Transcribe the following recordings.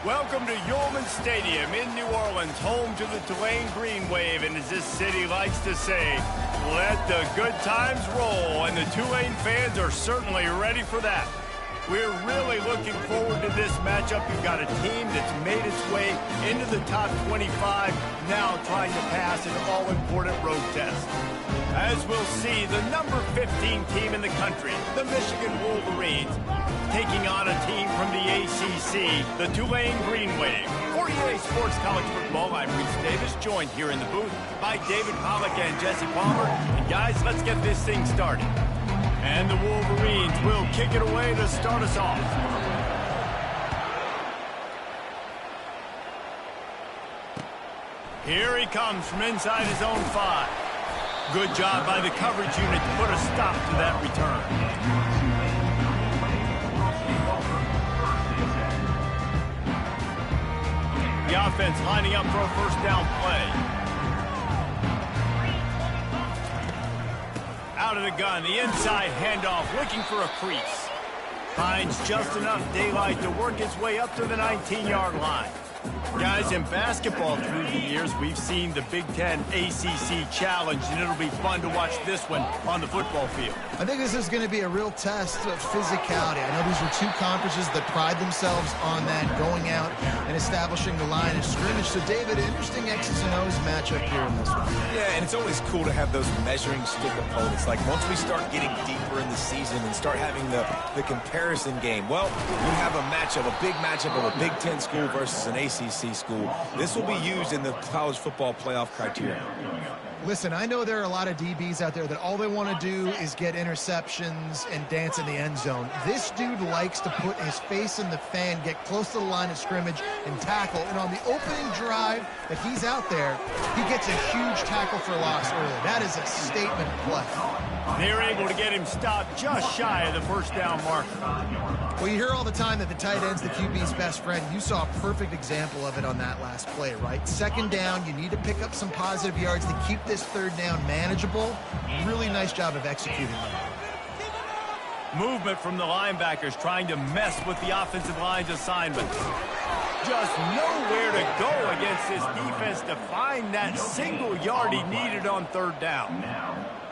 Welcome to Yulman Stadium in New Orleans, home to the Tulane Green Wave, and as this city likes to say, let the good times roll, and the Tulane fans are certainly ready for that. We're really looking forward to this matchup. You've got a team that's made its way into the top 25, now trying to pass an all-important road test. As we'll see, the number 15 team in the country, the Michigan Wolverines, taking on a team from the ACC, the Tulane Green Wave. For EA Sports College Football, I'm Reese Davis, joined here in the booth by David Pollack and Jesse Palmer. And guys, let's get this thing started. And the Wolverines will kick it away to start us off. Here he comes from inside his own 5. Good job by the coverage unit to put a stop to that return. The offense lining up for a first down play. Out of the gun, the inside handoff, looking for a crease. Finds just enough daylight to work his way up to the 19-yard line. Guys, in basketball through the years, we've seen the Big Ten ACC Challenge, and it'll be fun to watch this one on the football field. I think this is going to be a real test of physicality. I know these were two conferences that pride themselves on that, going out and establishing the line of scrimmage. So, David, interesting X's and O's matchup here in this one. Yeah, and it's always cool to have those measuring stick opponents. Like, once we start getting deeper in the season and start having the comparison game, well, we have a matchup, a big matchup of a Big Ten school versus an ACC school. This will be used in the college football playoff criteria. Listen, I know there are a lot of DBs out there that all they want to do is get interceptions and dance in the end zone. This dude likes to put his face in the fan, get close to the line of scrimmage, and tackle. And on the opening drive that he's out there, he gets a huge tackle for loss early. That is a statement play. They're able to get him stopped just shy of the first down marker. Well, you hear all the time that the tight end's the QB's best friend. You saw a perfect example of it on that last play, right? Second down, you need to pick up some positive yards to keep this third down manageable. Really nice job of executing that. Movement from the linebackers trying to mess with the offensive line's assignments. Just nowhere to go against this defense to find that single yard he needed on third down.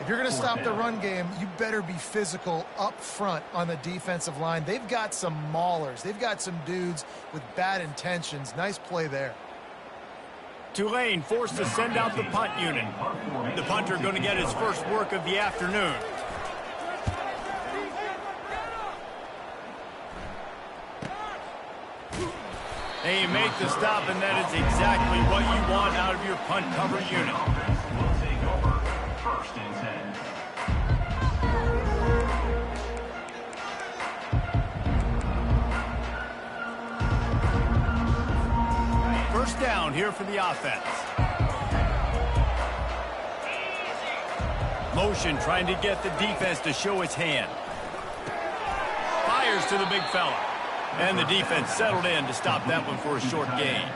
If you're going to stop the run game, you better be physical up front on the defensive line. They've got some maulers. They've got some dudes with bad intentions. Nice play there. Tulane forced to send out the punt unit. The punter going to get his first work of the afternoon. They make the stop, and that is exactly what you want out of your punt cover unit. We'll take over first and 10. First down here for the offense. Motion trying to get the defense to show its hand. Fires to the big fella. And the defense settled in to stop that one for a short gain.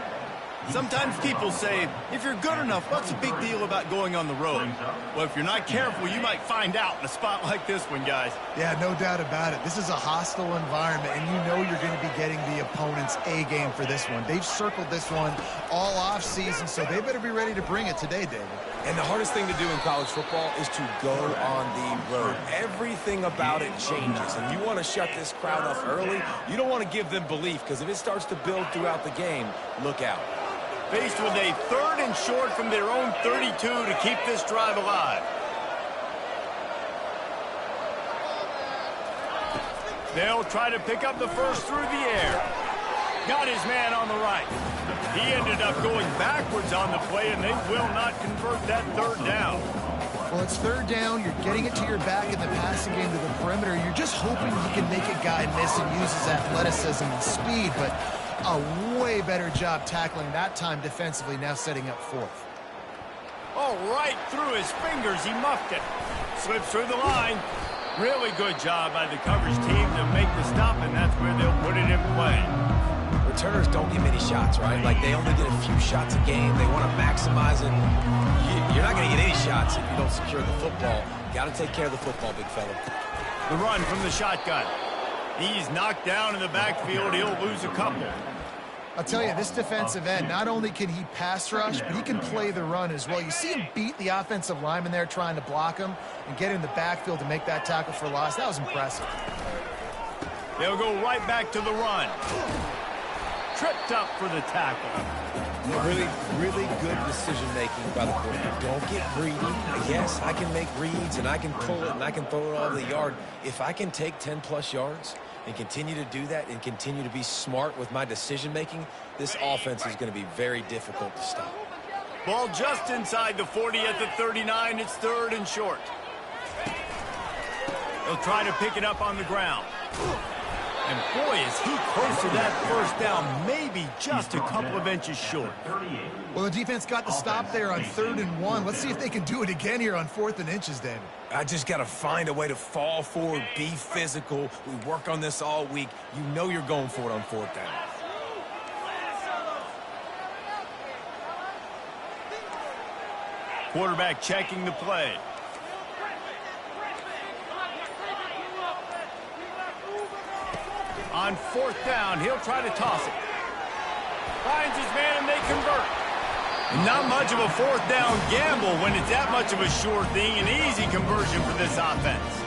Sometimes people say, if you're good enough, what's the big deal about going on the road? Well, if you're not careful, you might find out in a spot like this one, guys. Yeah, no doubt about it. This is a hostile environment, and you know you're going to be getting the opponent's A game for this one. They've circled this one all off season, so they better be ready to bring it today, David. And the hardest thing to do in college football is to go on the road. Everything about it changes, and you want to shut this crowd off early. You don't want to give them belief, because if it starts to build throughout the game, look out. Faced with a third and short from their own 32 to keep this drive alive. They'll try to pick up the first through the air. Got his man on the right. He ended up going backwards on the play, and they will not convert that third down. Well, it's third down. You're getting it to your back in the passing game to the perimeter. You're just hoping you can make a guy miss and use his athleticism and speed, but a way better job tackling that time defensively, now setting up fourth. Oh, right through his fingers, he muffed it. Slips through the line. Really good job by the coverage team to make the stop, and that's where they'll put it in play. Returners don't get many shots, right? Like, they only get a few shots a game. They want to maximize it. You're not going to get any shots if you don't secure the football. Got to take care of the football, big fella. The run from the shotgun. He's knocked down in the backfield. He'll lose a couple. I'll tell you, this defensive end, not only can he pass rush, but he can play the run as well. You see him beat the offensive lineman there trying to block him and get in the backfield to make that tackle for loss. That was impressive. They'll go right back to the run. Tripped up for the tackle. Really good decision-making by the quarterback. Don't get greedy. Yes, I can make reads, and I can pull it, and I can throw it all over the yard. If I can take 10-plus yards and continue to do that and continue to be smart with my decision-making, this offense is going to be very difficult to stop. Ball just inside the 40 at the 39. It's 3rd and short. They'll try to pick it up on the ground. And boy, is he close to that first down, maybe just a couple of inches short. Well, the defense got the stop there on 3rd and 1. Let's see if they can do it again here on 4th and inches, David. I just got to find a way to fall forward, be physical. We work on this all week. You know you're going for it on 4th down. Quarterback checking the play. On 4th down, he'll try to toss it. Finds his man and they convert. Not much of a 4th down gamble when it's that much of a sure thing, an easy conversion for this offense.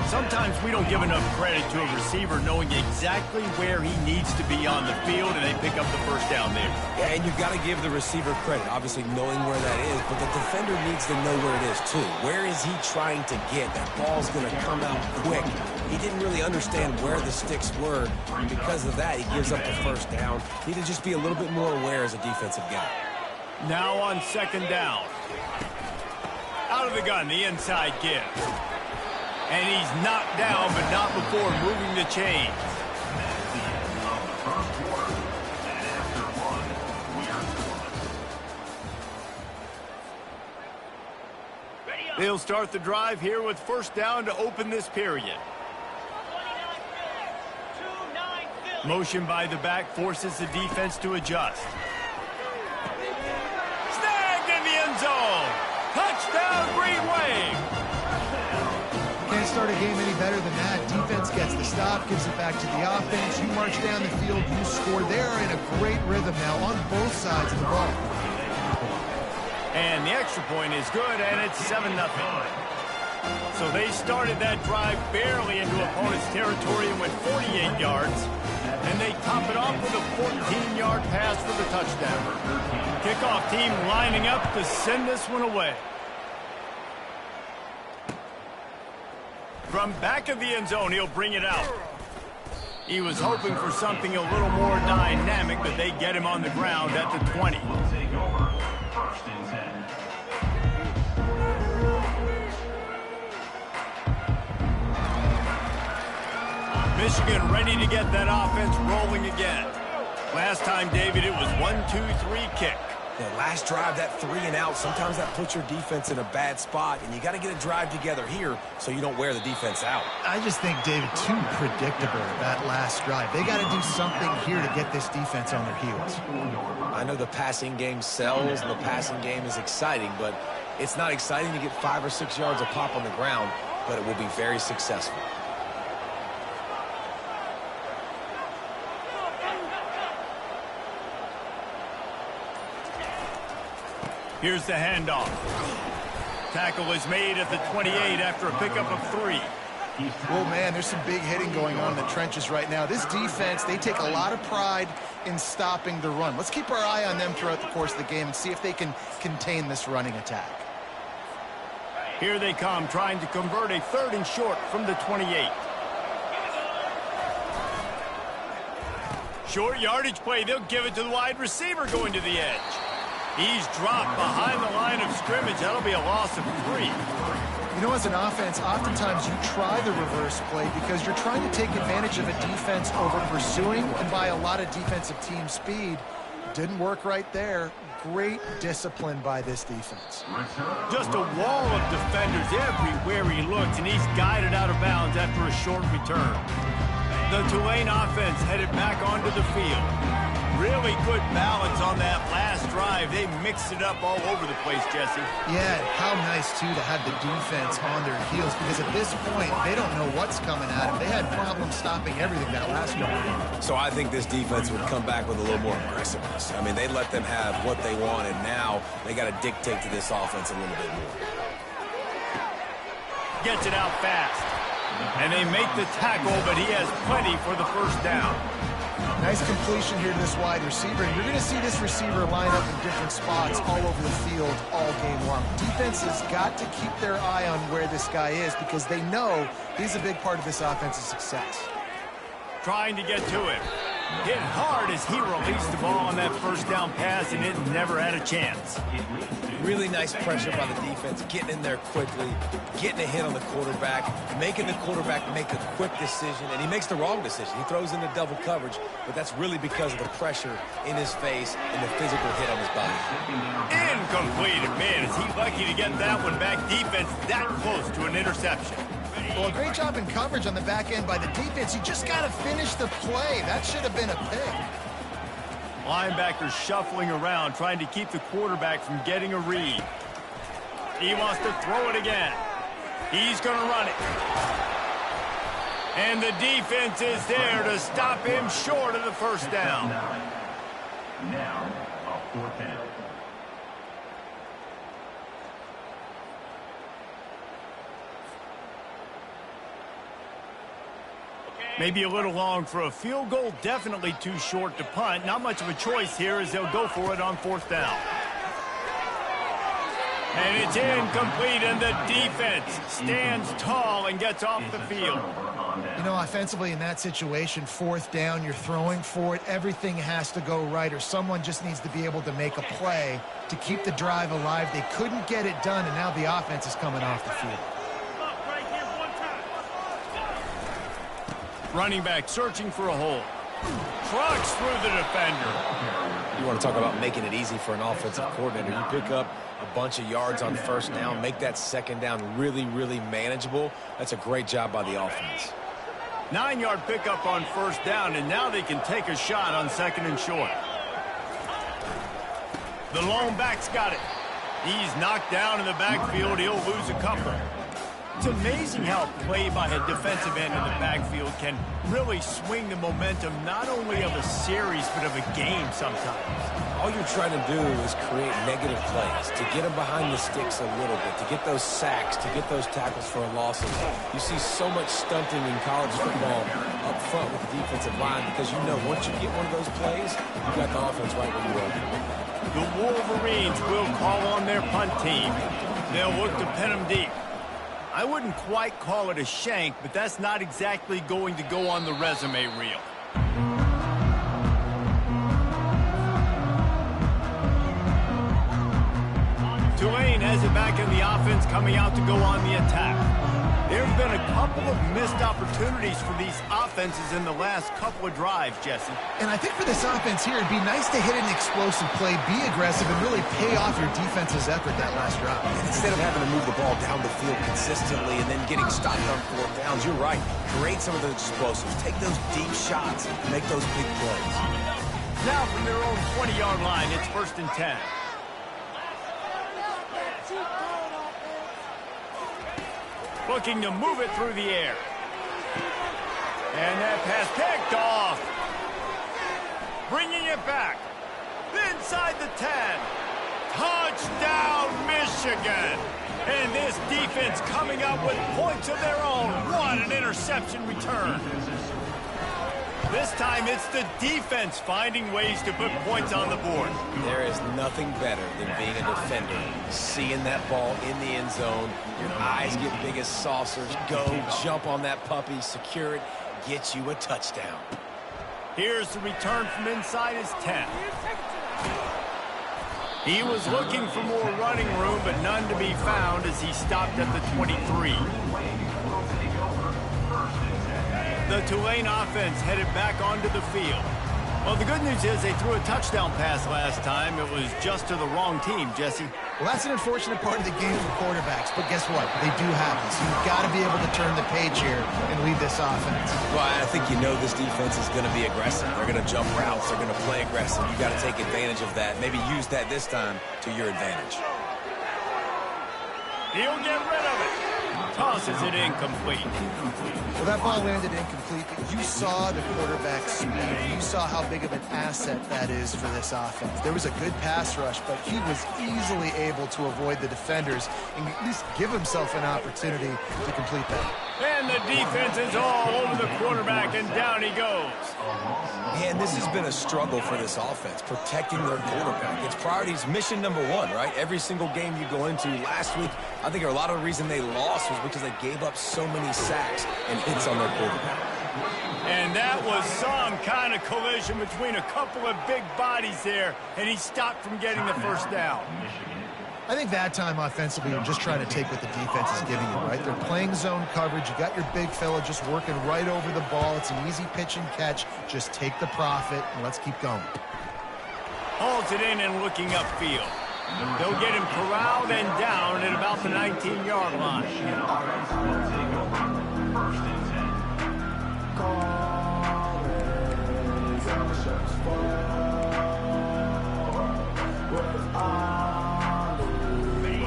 Sometimes we don't give enough credit to a receiver knowing exactly where he needs to be on the field, and they pick up the first down there. Yeah, and you've got to give the receiver credit, obviously knowing where that is, but the defender needs to know where it is too. Where is he trying to get? That ball's going to come out quick. He didn't really understand where the sticks were, and because of that, he gives up the first down. Need to just be a little bit more aware as a defensive guy. Now on 2nd down. Out of the gun, the inside give. And he's knocked down, but not before moving the chains. They'll start the drive here with 1st down to open this period. Motion by the back forces the defense to adjust. Snagged in the end zone. Touchdown, Green Wave. Can't start a game any better than that. Defense gets the stop, gives it back to the offense. You march down the field, you score. They're in a great rhythm now on both sides of the ball. And the extra point is good, and it's 7-0. So they started that drive barely into opponent's territory and went 48 yards. And they top it off with a 14-yard pass for the touchdown. Kickoff team lining up to send this one away. From back of the end zone, he'll bring it out. He was hoping for something a little more dynamic, but they get him on the ground at the 20. Take over. 1st and 10. Michigan ready to get that offense rolling again. Last time, David, it was 1-2-3 kick. The last drive, that 3 and out, sometimes that puts your defense in a bad spot, and you got to get a drive together here so you don't wear the defense out. I just think, David, too predictable, that last drive. They got to do something here to get this defense on their heels. I know the passing game sells and the passing game is exciting, but it's not exciting to get 5 or 6 yards a pop on the ground, but it will be very successful. Here's the handoff. Tackle is made at the 28 after a pickup of 3. Oh, man, there's some big hitting going on in the trenches right now. This defense, they take a lot of pride in stopping the run. Let's keep our eye on them throughout the course of the game and see if they can contain this running attack. Here they come, trying to convert a 3rd and short from the 28. Short yardage play. They'll give it to the wide receiver going to the edge. He's dropped behind the line of scrimmage. That'll be a loss of 3. You know, as an offense, oftentimes you try the reverse play because you're trying to take advantage of a defense over pursuing and by a lot of defensive team speed. Didn't work right there. Great discipline by this defense. Just a wall of defenders everywhere he looks, and he's guided out of bounds after a short return. The Tulane offense headed back onto the field. Really good balance on that last drive, they mixed it up all over the place, Jesse. Yeah, how nice, too, to have the defense on their heels, because at this point, they don't know what's coming at them. They had problems stopping everything that last drive. So I think this defense would come back with a little more aggressiveness. I mean, they let them have what they want, and now they got to dictate to this offense a little bit more. Gets it out fast. And they make the tackle, but he has plenty for the first down. Nice completion here to this wide receiver. And you're going to see this receiver line up in different spots all over the field all game long. Defense has got to keep their eye on where this guy is because they know he's a big part of this offense's success. Trying to get to him. Hit hard as he released the ball on that first down pass, and it never had a chance. Really nice pressure by the defense, getting in there quickly, getting a hit on the quarterback, making the quarterback make a quick decision, and he makes the wrong decision. He throws into double coverage, but that's really because of the pressure in his face and the physical hit on his body. Incomplete. Man, is he lucky to get that one back. Defense that close to an interception. Well, a great job in coverage on the back end by the defense. You just got to finish the play. That should have been a pick. Linebackers shuffling around, trying to keep the quarterback from getting a read. He wants to throw it again. He's going to run it. And the defense is there to stop him short of the first down. Now, a fourth down. Maybe a little long for a field goal, definitely too short to punt. Not much of a choice here as they'll go for it on fourth down. And it's incomplete, and the defense stands tall and gets off the field. You know, offensively in that situation, fourth down, you're throwing for it. Everything has to go right, or someone just needs to be able to make a play to keep the drive alive. They couldn't get it done, and now the offense is coming off the field. Running back searching for a hole. Trucks through the defender. You want to talk about making it easy for an offensive coordinator. You pick up a bunch of yards on first down, make that second down really, really manageable. That's a great job by the offense. 9-yard pickup on first down, and now they can take a shot on second and short. The lone back's got it. He's knocked down in the backfield. He'll lose a couple. It's amazing how play by a defensive end in the backfield can really swing the momentum not only of a series but of a game sometimes. All you're trying to do is create negative plays, to get them behind the sticks a little bit, to get those sacks, to get those tackles for losses. You see so much stunting in college football up front with the defensive line because you know once you get one of those plays, you got the offense right where you want it. The Wolverines will call on their punt team. They'll look to pin them deep. I wouldn't quite call it a shank, but that's not exactly going to go on the resume reel. Tulane has it back in the offense, coming out to go on the attack. There have been a couple of missed opportunities for these offenses in the last couple of drives, Jesse. And I think for this offense here, it'd be nice to hit an explosive play, be aggressive, and really pay off your defense's effort that last drive. And instead of having to move the ball down the field consistently and then getting stopped on fourth downs, you're right. Create some of those explosives. Take those deep shots. Make those big plays. Now from their own 20-yard line, it's 1st and 10. Looking to move it through the air. And that pass picked off. Bringing it back. Inside the 10. Touchdown, Michigan. And this defense coming up with points of their own. What an interception return. This time it's the defense finding ways to put points on the board. There is nothing better than being a defender. Seeing that ball in the end zone, your eyes get big as saucers. Go, jump on that puppy, secure it, get you a touchdown. Here's the return from inside his 10. He was looking for more running room, but none to be found as he stopped at the 23. The Tulane offense headed back onto the field. Well, the good news is they threw a touchdown pass last time. It was just to the wrong team, Jesse. Well, that's an unfortunate part of the game for quarterbacks, but guess what? They do happen. So you've got to be able to turn the page here and lead this offense. Well, I think you know this defense is going to be aggressive. They're going to jump routes. They're going to play aggressive. You got to take advantage of that. Maybe use that this time to your advantage. He'll get rid of it. Tosses it incomplete. Well, that ball landed incomplete, but you saw the quarterback's speed. You saw how big of an asset that is for this offense. There was a good pass rush, but he was easily able to avoid the defenders and at least give himself an opportunity to complete that. And the defense is all over the quarterback, and down he goes. Man, this has been a struggle for this offense, protecting their quarterback. It's priorities, mission number one, right? Every single game you go into. Last week, I think a lot of the reason they lost was because they gave up so many sacks and hits on their quarterback. And that was some kind of collision between a couple of big bodies there, and he stopped from getting the first down. I think that time offensively, you're just trying to take what the defense is giving you, right? They're playing zone coverage. You got your big fella just working right over the ball. It's an easy pitch and catch. Just take the profit, and let's keep going. Hauls it in and looking upfield. They'll get him corralled and down at about the 19-yard line.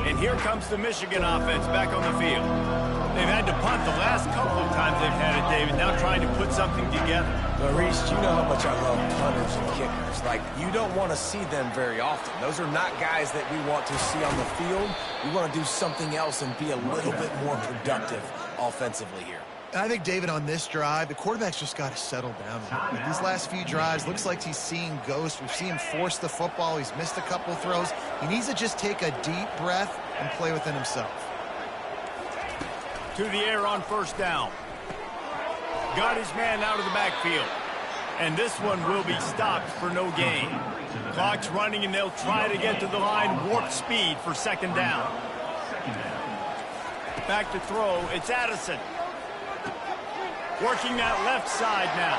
And here comes the Michigan offense back on the field. They've had to punt the last couple of times they've had it, David, now trying to put something together. But, Reese, you know how much I love punters and kickers. Like, you don't want to see them very often. Those are not guys that we want to see on the field. We want to do something else and be a little bit more productive offensively here. I think, David, on this drive, the quarterback's just got to settle down. Like these last few drives, looks like he's seeing ghosts. We've seen him force the football. He's missed a couple throws. He needs to just take a deep breath and play within himself. To the air on first down. Got his man out of the backfield. And this one will be stopped for no gain. Clock's running, and they'll try to get to the line. Warp speed for second down. Back to throw. It's Addison. Working that left side now.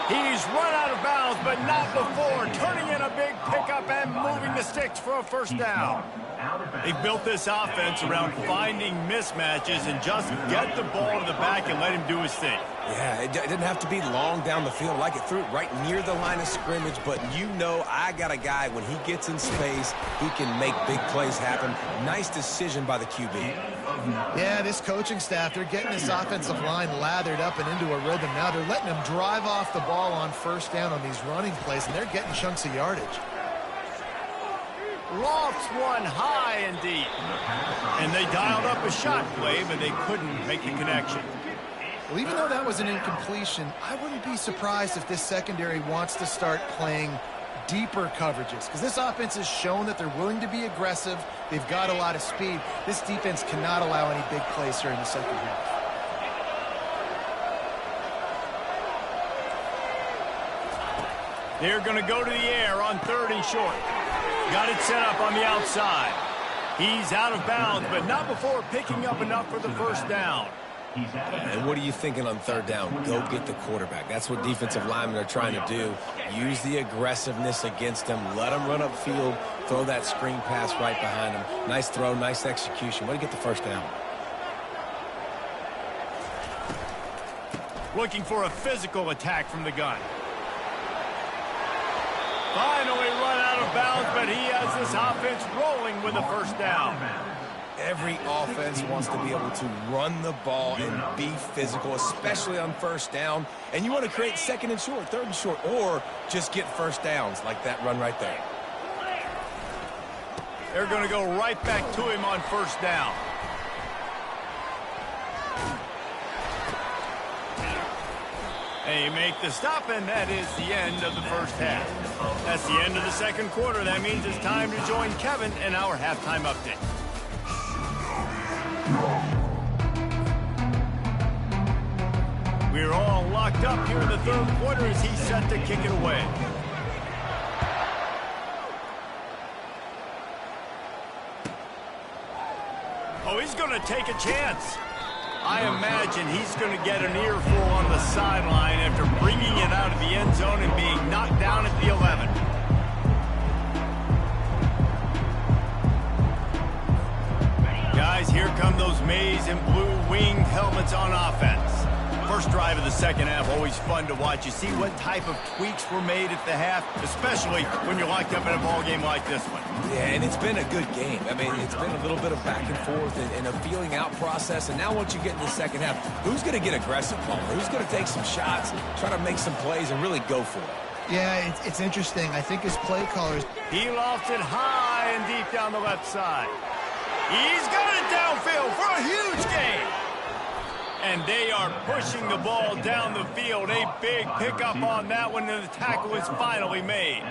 He's run out of bounds, but not before. Turning in a big pickup and moving the sticks for a first down. They've built this offense around finding mismatches and just get the ball to the back and let him do his thing. Yeah, it didn't have to be long down the field. Like it threw it right near the line of scrimmage, but you know I got a guy, when he gets in space, he can make big plays happen. Nice decision by the QB. Yeah, this coaching staff, they're getting this offensive line lathered up and into a rhythm. Now they're letting them drive off the ball on first down on these running plays, and they're getting chunks of yardage. Lofts one high and deep. And they dialed up a shot play, but they couldn't make the connection. Well, even though that was an incompletion, I wouldn't be surprised if this secondary wants to start playing deeper coverages, because this offense has shown that they're willing to be aggressive. They've got a lot of speed. This defense cannot allow any big plays here in the second half. They're going to go to the air on third and short. Got it set up on the outside. He's out of bounds, but not before picking up enough for the first down. And what are you thinking on third down? Go get the quarterback. That's what defensive linemen are trying to do. Use the aggressiveness against them. Let them run upfield. Throw that screen pass right behind them. Nice throw, nice execution. Way to get the first down. Looking for a physical attack from the gun. Finally run out of bounds, but he has this offense rolling with a first down. Every offense wants to be able to run the ball and be physical, especially on first down. And you want to create second and short, third and short, or just get first downs like that run right there. They're going to go right back to him on first down. They make the stop, and that is the end of the first half. That's the end of the second quarter. That means it's time to join Kevin in our halftime update. We're all locked up here in the third quarter as he's set to kick it away. Oh, he's going to take a chance. I imagine he's going to get an earful on the sideline after bringing it out of the end zone and being knocked down at the 11. Guys, here come those maize and blue winged helmets on offense. First drive of the second half, always fun to watch. You see what type of tweaks were made at the half, especially when you're locked up in a ball game like this one. Yeah, and it's been a good game. I mean, it's been a little bit of back and forth and a feeling out process. And now once you get in the second half, who's going to get aggressive, Palmer? Who's going to take some shots, try to make some plays, and really go for it? Yeah, it's interesting. I think his play callers... He lofts it high and deep down the left side. He's got it downfield for a huge gain. And they are pushing the ball down the field. A big pickup on that one, and the tackle is finally made.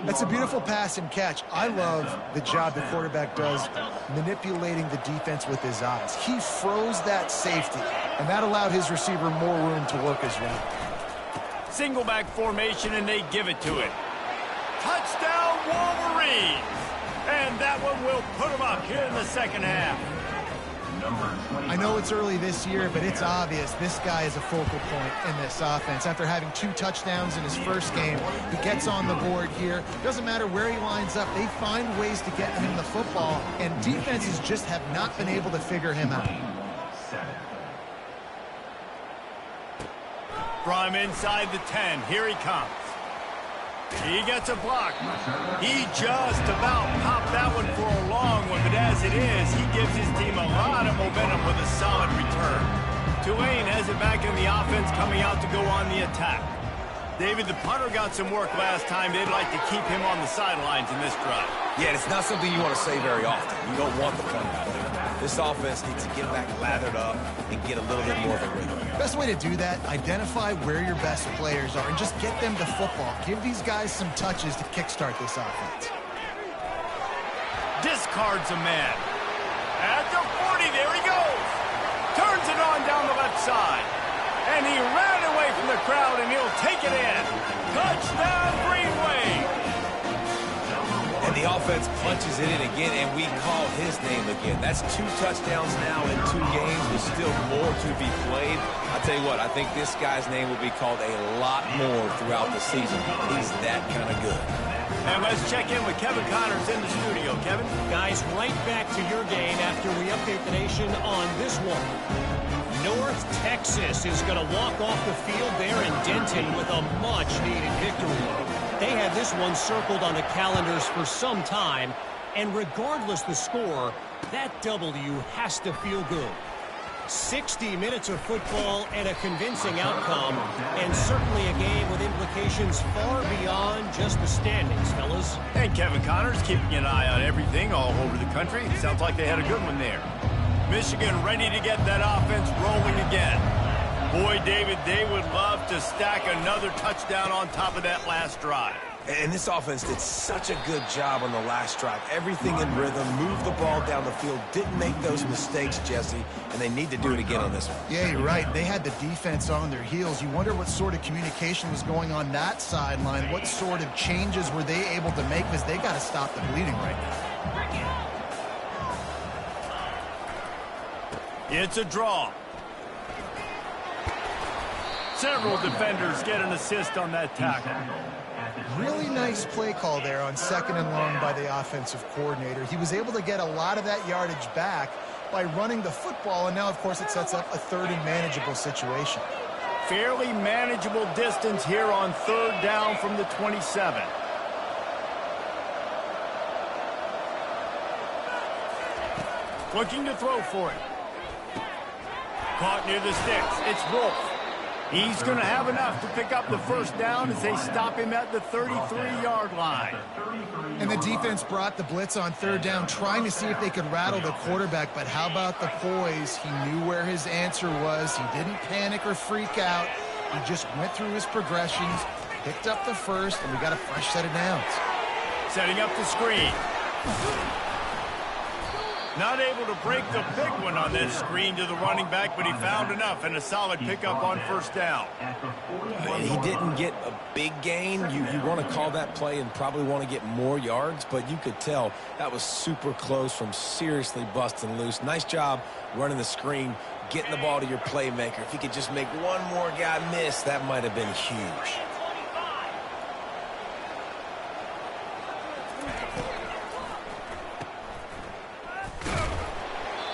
That's a beautiful pass and catch. I love the job the quarterback does manipulating the defense with his eyes. He froze that safety, and that allowed his receiver more room to work his route. Single back formation, and they give it to it. Touchdown, Wolverines! And that one will put them up here in the second half. I know it's early this year, but it's obvious this guy is a focal point in this offense. After having 2 touchdowns in his first game, he gets on the board here. Doesn't matter where he lines up, they find ways to get him the football, and defenses just have not been able to figure him out. From inside the 10, here he comes. He gets a block. He just about popped that one for a long one, but as it is, he gives his team a lot of momentum with a solid return. Tulane has it back in the offense, coming out to go on the attack. David, the punter got some work last time. They'd like to keep him on the sidelines in this drive. Yeah, it's not something you want to say very often. You don't want the punter out there. This offense needs to get back lathered up and get a little bit more of a rhythm. Best way to do that, identify where your best players are and just get them to football. Give these guys some touches to kickstart this offense. Discards a man. At the 40, there he goes. Turns it on down the left side. And he ran away from the crowd, and he'll take it in. Touchdown, Green Wave. And the offense punches it in again, and we call his name again. That's 2 touchdowns now in 2 games with still more to be played. I'll tell you what, I think this guy's name will be called a lot more throughout the season. He's that kind of good. And let's check in with Kevin Connors in the studio. Kevin? Guys, right back to your game after we update the nation on this one. North Texas is going to walk off the field there in Denton with a much-needed victory. They had this one circled on the calendars for some time, and regardless the score, that W has to feel good. 60 minutes of football and a convincing outcome, and certainly a game with implications far beyond just the standings, fellas. And Kevin Connors keeping an eye on everything all over the country. Sounds like they had a good one there. Michigan ready to get that offense rolling again. Boy, David, they would love to stack another touchdown on top of that last drive. And this offense did such a good job on the last drive. Everything in rhythm, moved the ball down the field, didn't make those mistakes, Jesse, and they need to do it again on this one. Yeah, you're right. They had the defense on their heels. You wonder what sort of communication was going on that sideline. What sort of changes were they able to make, because they got to stop the bleeding right now. It's a draw. Several defenders get an assist on that tackle. Really nice play call there on 2nd and long by the offensive coordinator. He was able to get a lot of that yardage back by running the football, and now, of course, it sets up a 3rd and manageable situation. Fairly manageable distance here on 3rd down from the 27. Looking to throw for it. Caught near the sticks. It's Wolf. He's going to have enough to pick up the first down as they stop him at the 33-yard line. And the defense brought the blitz on 3rd down, trying to see if they could rattle the quarterback. But how about the poise? He knew where his answer was. He didn't panic or freak out. He just went through his progressions, picked up the first, and we got a fresh set of downs. Setting up the screen. Not able to break the big one on that screen to the running back, but he found enough and a solid pickup on first down. He didn't get a big gain. You want to call that play and probably want to get more yards, but you could tell that was super close from seriously busting loose. Nice job running the screen, getting the ball to your playmaker. If he could just make one more guy miss, that might have been huge.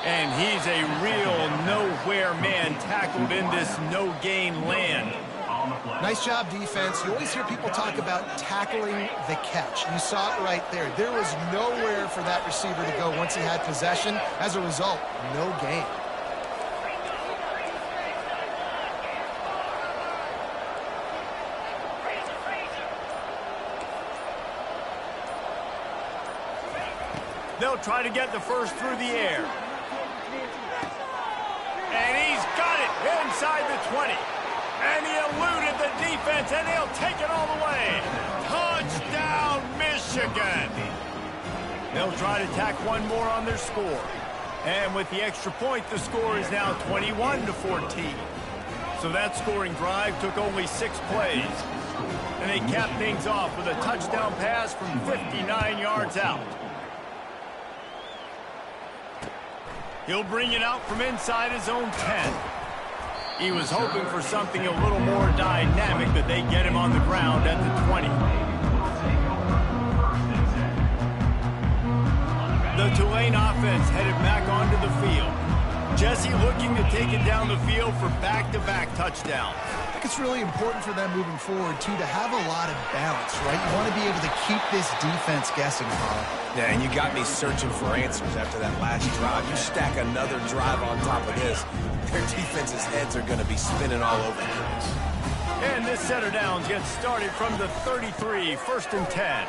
And he's a real nowhere man tackled in this no-gain land. Nice job, defense. You always hear people talk about tackling the catch. You saw it right there. There was nowhere for that receiver to go once he had possession. As a result, no gain. They'll try to get the first through the air. And he's got it inside the 20. And he eluded the defense, and he'll take it all the way. Touchdown, Michigan. They'll try to tack one more on their score. And with the extra point, the score is now 21-14. So that scoring drive took only 6 plays. And they capped things off with a touchdown pass from 59 yards out. He'll bring it out from inside his own 10. He was hoping for something a little more dynamic, but they get him on the ground at the 20. The Tulane offense headed back onto the field. Jesse looking to take it down the field for back-to-back touchdowns. I think it's really important for them moving forward, too, to have a lot of balance, right? You want to be able to keep this defense guessing, Paul. Yeah, and you got me searching for answers after that last drive. You stack another drive on top of this, their defense's heads are going to be spinning all over the place. And this setter downs gets started from the 33, 1st and 10.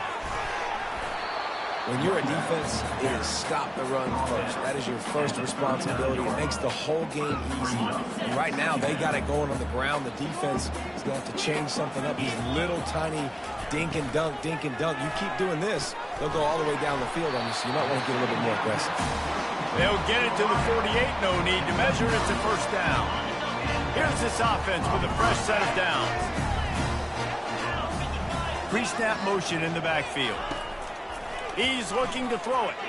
When you're a defense, it is stop the run first. That is your first responsibility. It makes the whole game easy. And right now, they got it going on the ground. The defense is going to have to change something up. These little tiny dink and dunk, dink and dunk. You keep doing this, they'll go all the way down the field on you, so you might want to get a little bit more aggressive. They'll get it to the 48. No need to measure. It's a first down. Here's this offense with a fresh set of downs. Pre-snap motion in the backfield. He's looking to throw it.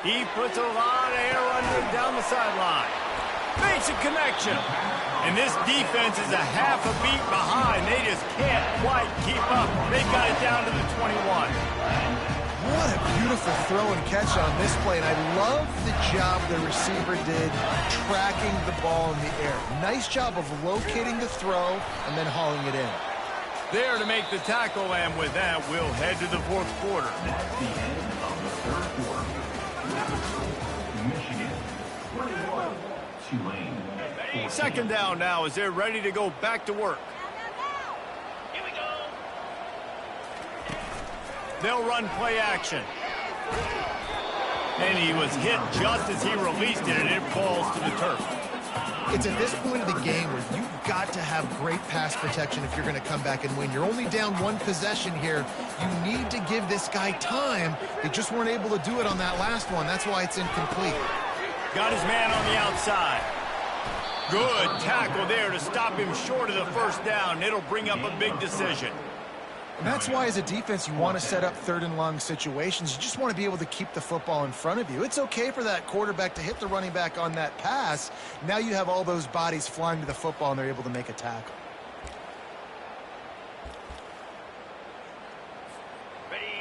He puts a lot of air under him down the sideline. Basic connection. And this defense is a half a beat behind. They just can't quite keep up. They got it down to the 21. What a beautiful throw and catch on this play. And I love the job the receiver did tracking the ball in the air. Nice job of locating the throw and then hauling it in. There to make the tackle, and with that, we'll head to the 4th quarter. That's the end of the 3rd quarter. Michigan 21, Tulane 14. 2nd down now as they're ready to go back to work. Here we go. They'll run play action. And he was hit just as he released it, and it falls to the turf. It's at this point of the game where you've got to have great pass protection if you're going to come back and win. You're only down 1 possession here. You need to give this guy time. They just weren't able to do it on that last one. That's why it's incomplete. Got his man on the outside. Good tackle there to stop him short of the first down. It'll bring up a big decision. And that's why, as a defense, you want to set up 3rd and long situations. You just want to be able to keep the football in front of you. It's okay for that quarterback to hit the running back on that pass. Now you have all those bodies flying to the football, and they're able to make a tackle.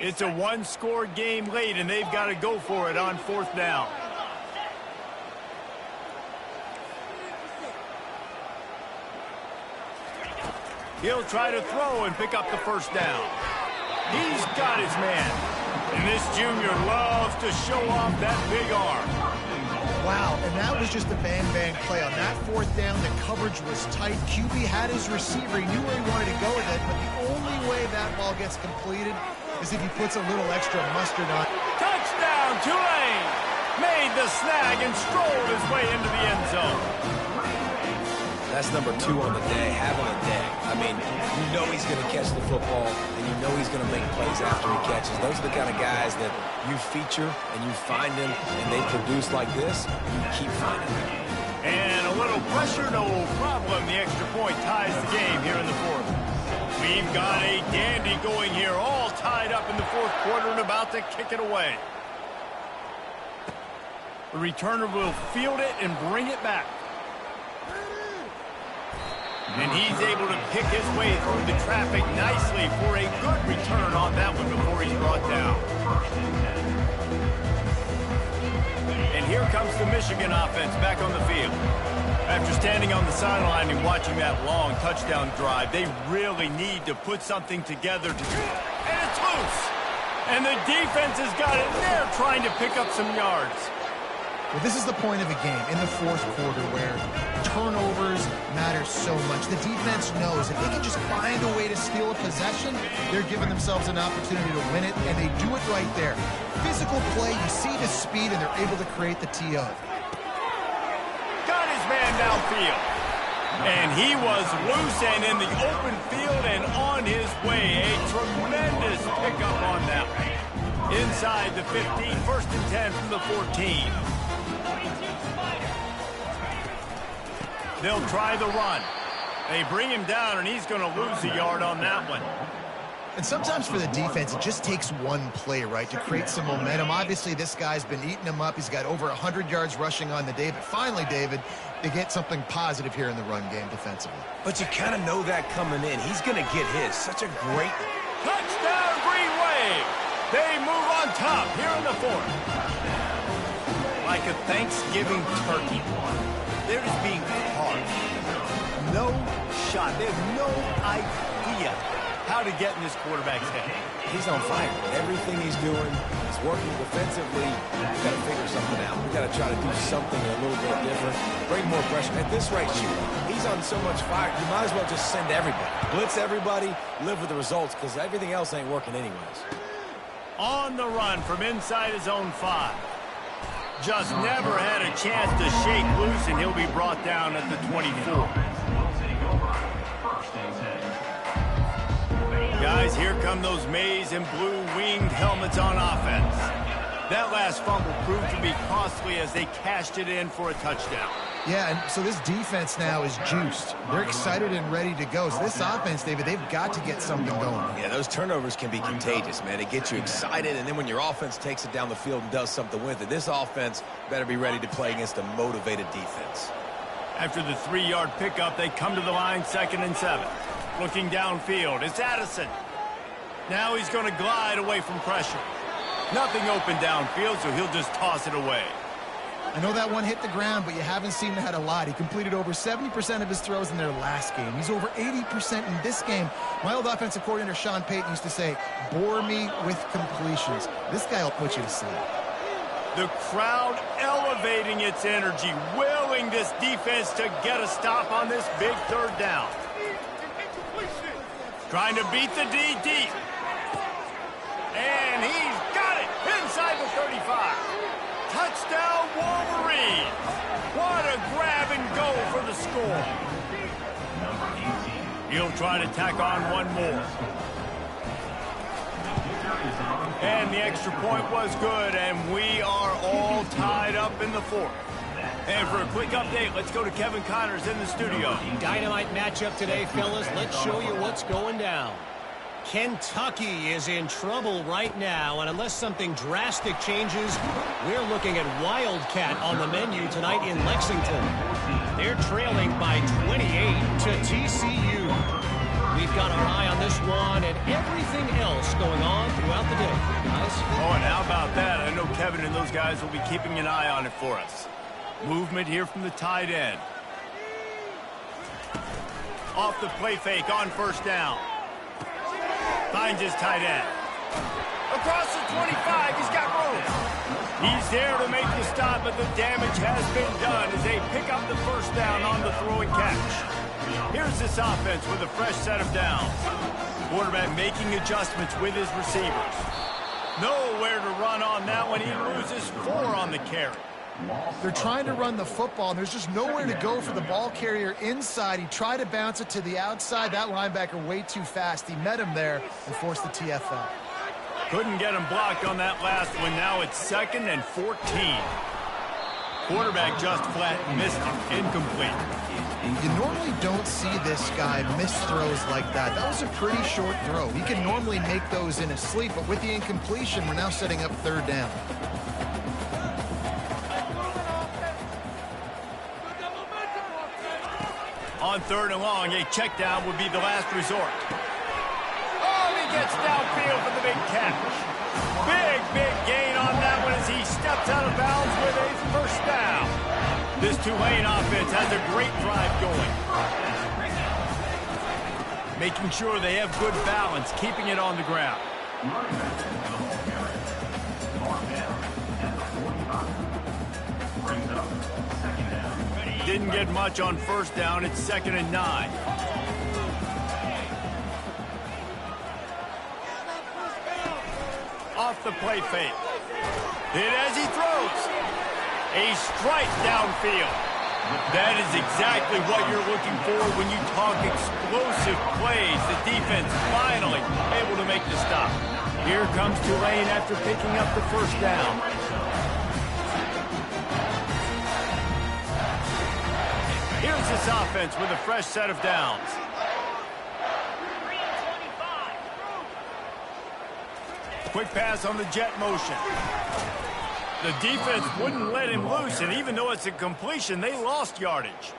It's a 1-score game late, and they've got to go for it on 4th down. He'll try to throw and pick up the first down. He's got his man. And this junior loves to show off that big arm. Wow, and that was just a bang-bang play. On that 4th down, the coverage was tight. QB had his receiver. He knew where he wanted to go with it, but the only way that ball gets completed is if he puts a little extra mustard on. Touchdown, Tulane! Made the snag and strolled his way into the end zone. That's number 2 on the day, having a day. I mean, you know he's going to catch the football, and you know he's going to make plays after he catches. Those are the kind of guys that you feature and you find them, and they produce like this, you keep finding them. And a little pressure, no problem. The extra point ties the game here in the fourth. We've got a dandy going here, all tied up in the fourth quarter and about to kick it away. The returner will field it and bring it back. And he's able to pick his way through the traffic nicely for a good return on that one before he's brought down. And here comes the Michigan offense back on the field. After standing on the sideline and watching that long touchdown drive, they really need to put something together to... And it's loose! And the defense has got it there trying to pick up some yards. Well, this is the point of a game in the fourth quarter where turnovers matter so much. The defense knows if they can just find a way to steal a possession, they're giving themselves an opportunity to win it, and they do it right there. Physical play, you see the speed, and they're able to create the TO. Got his man downfield. And he was loose and in the open field and on his way. A tremendous pickup on that one. Inside the 15, 1st and 10 from the 14. They'll try the run. They bring him down, and he's going to lose a yard on that one. And sometimes for the defense, it just takes one play, right, to create some momentum. Obviously, this guy's been eating him up. He's got over 100 yards rushing on the day. But finally, David, they get something positive here in the run game defensively. But you kind of know that coming in. He's going to get his. Such a great... Touchdown, Green Wave! They move on top here in the fourth. Like a Thanksgiving turkey. They're just being hard. No shot. They have no idea how to get in this quarterback's head. He's on fire. Everything he's doing, he's working defensively. We've got to figure something out. We've got to try to do something a little bit different. Bring more pressure. At this rate, shoot, he's on so much fire, you might as well just send everybody. Blitz everybody, live with the results, because everything else ain't working anyways. On the run from inside his own 5. Just never had a chance to shake loose, and he'll be brought down at the 24. Guys, here come those maize and blue winged helmets on offense. That last fumble proved to be costly as they cashed it in for a touchdown. Yeah, and so this defense now is juiced. They're excited and ready to go. So this offense, David, they've got to get something going. Yeah, those turnovers can be contagious, man. It gets you excited, and then when your offense takes it down the field and does something with it, this offense better be ready to play against a motivated defense. After the 3-yard pickup, they come to the line 2nd and 7. Looking downfield, it's Addison. Now he's going to glide away from pressure. Nothing open downfield, so he'll just toss it away. I know that one hit the ground, but you haven't seen that a lot. He completed over 70% of his throws in their last game. He's over 80% in this game. My old offensive coordinator, Sean Payton, used to say, bore me with completions. This guy will put you to sleep. The crowd elevating its energy, willing this defense to get a stop on this big 3rd down. Trying to beat the D deep. And he's got it inside the 35. Touchdown, Wolverine. What a grab and go for the score. He'll try to tack on one more. And the extra point was good, and we are all tied up in the 4th. And for a quick update, let's go to Kevin Connors in the studio. Dynamite matchup today, fellas. Let's show you what's going down. Kentucky is in trouble right now, and unless something drastic changes, we're looking at Wildcat on the menu tonight in Lexington. They're trailing by 28 to TCU. We've got our eye on this one and everything else going on throughout the day, guys. Oh, and how about that? I know Kevin and those guys will be keeping an eye on it for us. Movement here from the tight end. Off the play fake on 1st down. Finds his tight end. Across the 25, he's got room. He's there to make the stop, but the damage has been done as they pick up the 1st down on the throw and catch. Here's this offense with a fresh set of downs. Quarterback making adjustments with his receivers. Nowhere to run on that one. He loses 4 on the carry. They're trying to run the football, and there's just nowhere to go for the ball carrier inside. He tried to bounce it to the outside. That linebacker way too fast. He met him there and forced the TFL. Couldn't get him blocked on that last one. Now it's 2nd and 14. Quarterback just flat missed it. Incomplete. You normally don't see this guy miss throws like that. That was a pretty short throw. He can normally make those in his sleep, but with the incompletion, we're now setting up 3rd down. On 3rd and long, a check down would be the last resort. Oh, he gets downfield for the big catch. Big gain on that one as he steps out of bounds with a 1st down. This Tulane offense has a great drive going. Making sure they have good balance, keeping it on the ground. Didn't get much on 1st down. It's 2nd and 9. Off the play fake. Hit as he throws. A strike downfield. That is exactly what you're looking for when you talk explosive plays. The defense finally able to make the stop. Here comes Tulane after picking up the 1st down. Here's this offense with a fresh set of downs. Quick pass on the jet motion. The defense wouldn't let him loose, and even though it's a completion, they lost yardage.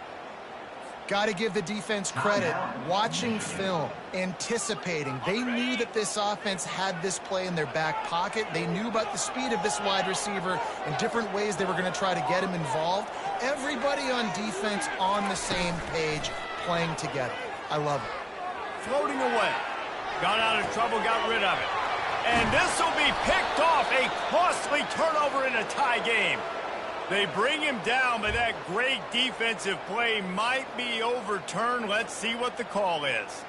Got to give the defense credit. Watching film, anticipating. They knew that this offense had this play in their back pocket. They knew about the speed of this wide receiver and different ways they were going to try to get him involved. Everybody on defense on the same page, playing together. I love it. Floating away. Got out of trouble, got rid of it. And this will be picked off. A costly turnover in a tie game. They bring him down, but that great defensive play might be overturned. Let's see what the call is.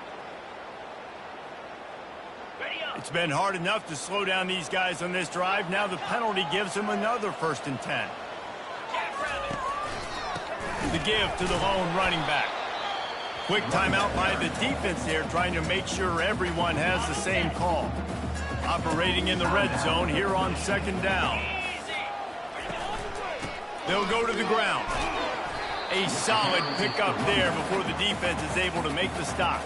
It's been hard enough to slow down these guys on this drive. Now the penalty gives them another 1st and 10. The give to the lone running back. Quick timeout by the defense there, trying to make sure everyone has the same call. Operating in the red zone here on 2nd down. They'll go to the ground. A solid pickup there before the defense is able to make the stop.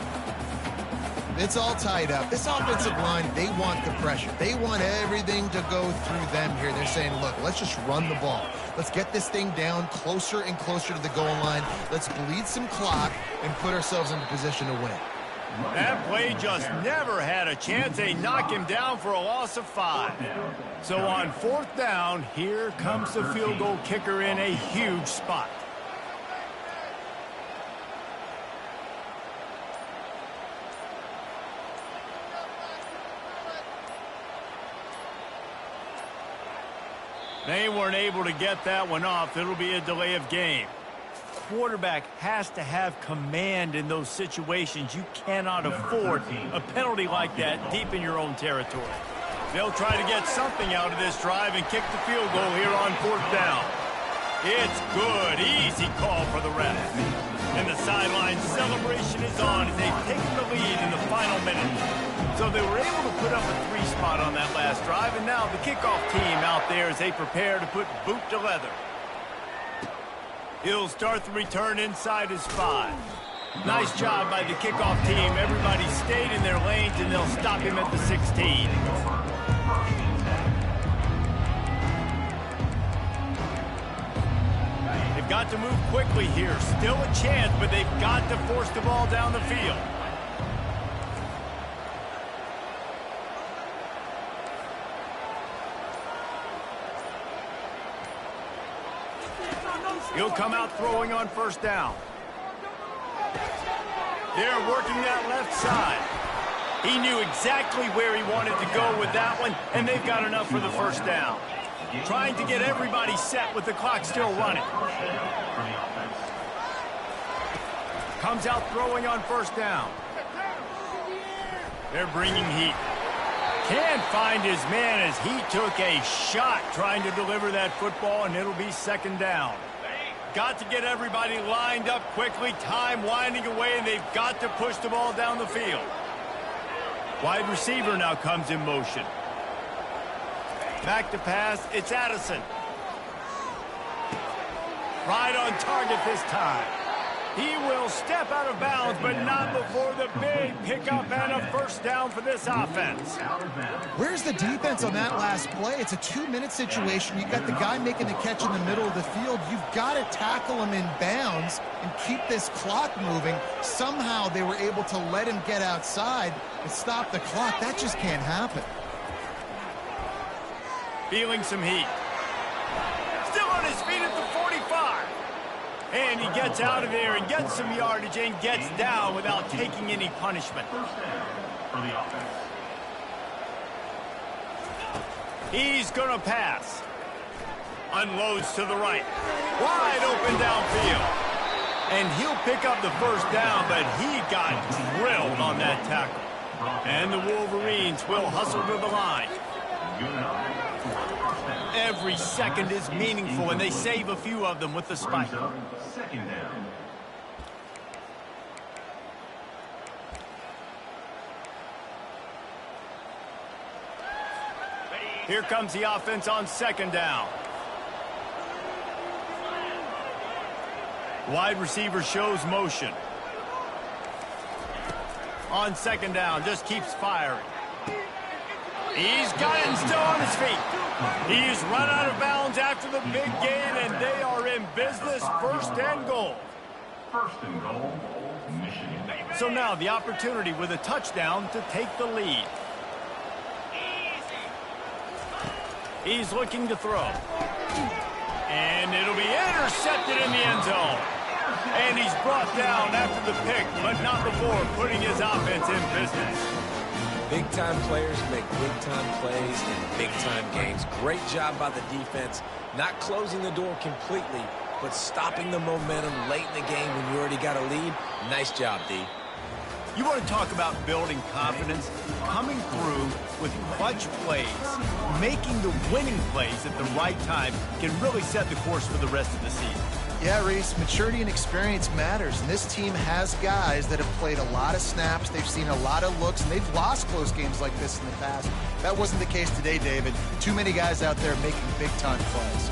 It's all tied up. This offensive line, they want the pressure. They want everything to go through them here. They're saying, look, let's just run the ball. Let's get this thing down closer and closer to the goal line. Let's bleed some clock and put ourselves in a position to win. That play just never had a chance. They knock him down for a loss of 5. So on 4th down, here comes the field goal kicker in a huge spot. They weren't able to get that one off. It'll be a delay of game. Quarterback has to have command in those situations. You cannot afford a penalty like that deep in your own territory. They'll try to get something out of this drive and kick the field goal here on 4th down. It's good. Easy call for the ref. And the sideline celebration is on as they've taken the lead in the final minute. So they were able to put up a 3 spot on that last drive, and now the kickoff team out there as they prepare to put boot to leather. He'll start the return inside his 5. Nice job by the kickoff team. Everybody stayed in their lanes, and they'll stop him at the 16. They've got to move quickly here. Still a chance, but they've got to force the ball down the field. He'll come out throwing on 1st down. They're working that left side. He knew exactly where he wanted to go with that one, and they've got enough for the 1st down. Trying to get everybody set with the clock still running. Comes out throwing on 1st down. They're bringing heat. Can't find his man as he took a shot trying to deliver that football, and it'll be second down. Got to get everybody lined up quickly. Time winding away, and they've got to push the ball down the field. Wide receiver now comes in motion. Back to pass. It's Addison. Right on target this time. He will step out of bounds, but not before the big pickup and a first down for this offense. Where's the defense on that last play? It's a 2-minute situation. You got the guy making the catch in the middle of the field. You've got to tackle him in bounds and keep this clock moving. Somehow they were able to let him get outside and stop the clock. That just can't happen. Feeling some heat. Still on his feet at the 45. And he gets out of there and gets some yardage and gets down without taking any punishment. He's going to pass. Unloads to the right. Wide open downfield. And he'll pick up the first down, but he got drilled on that tackle. And the Wolverines will hustle to the line. Every second is meaningful, and they save a few of them with the spike. Here comes the offense on second down. Wide receiver shows motion. On second down, just keeps firing. He's got it and still on his feet. He's run out of bounds after the big gain, and they are in business. First and goal. First and goal, Michigan. So now the opportunity with a touchdown to take the lead. He's looking to throw. And it'll be intercepted in the end zone. And he's brought down after the pick, but not before putting his offense in business. Big-time players make big-time plays in big-time games. Great job by the defense, not closing the door completely, but stopping the momentum late in the game when you already got a lead. Nice job, D. You want to talk about building confidence? Coming through with clutch plays, making the winning plays at the right time can really set the course for the rest of the season. Yeah, Reese, maturity and experience matters, and this team has guys that have played a lot of snaps, they've seen a lot of looks, and they've lost close games like this in the past. That wasn't the case today, David. Too many guys out there making big-time plays.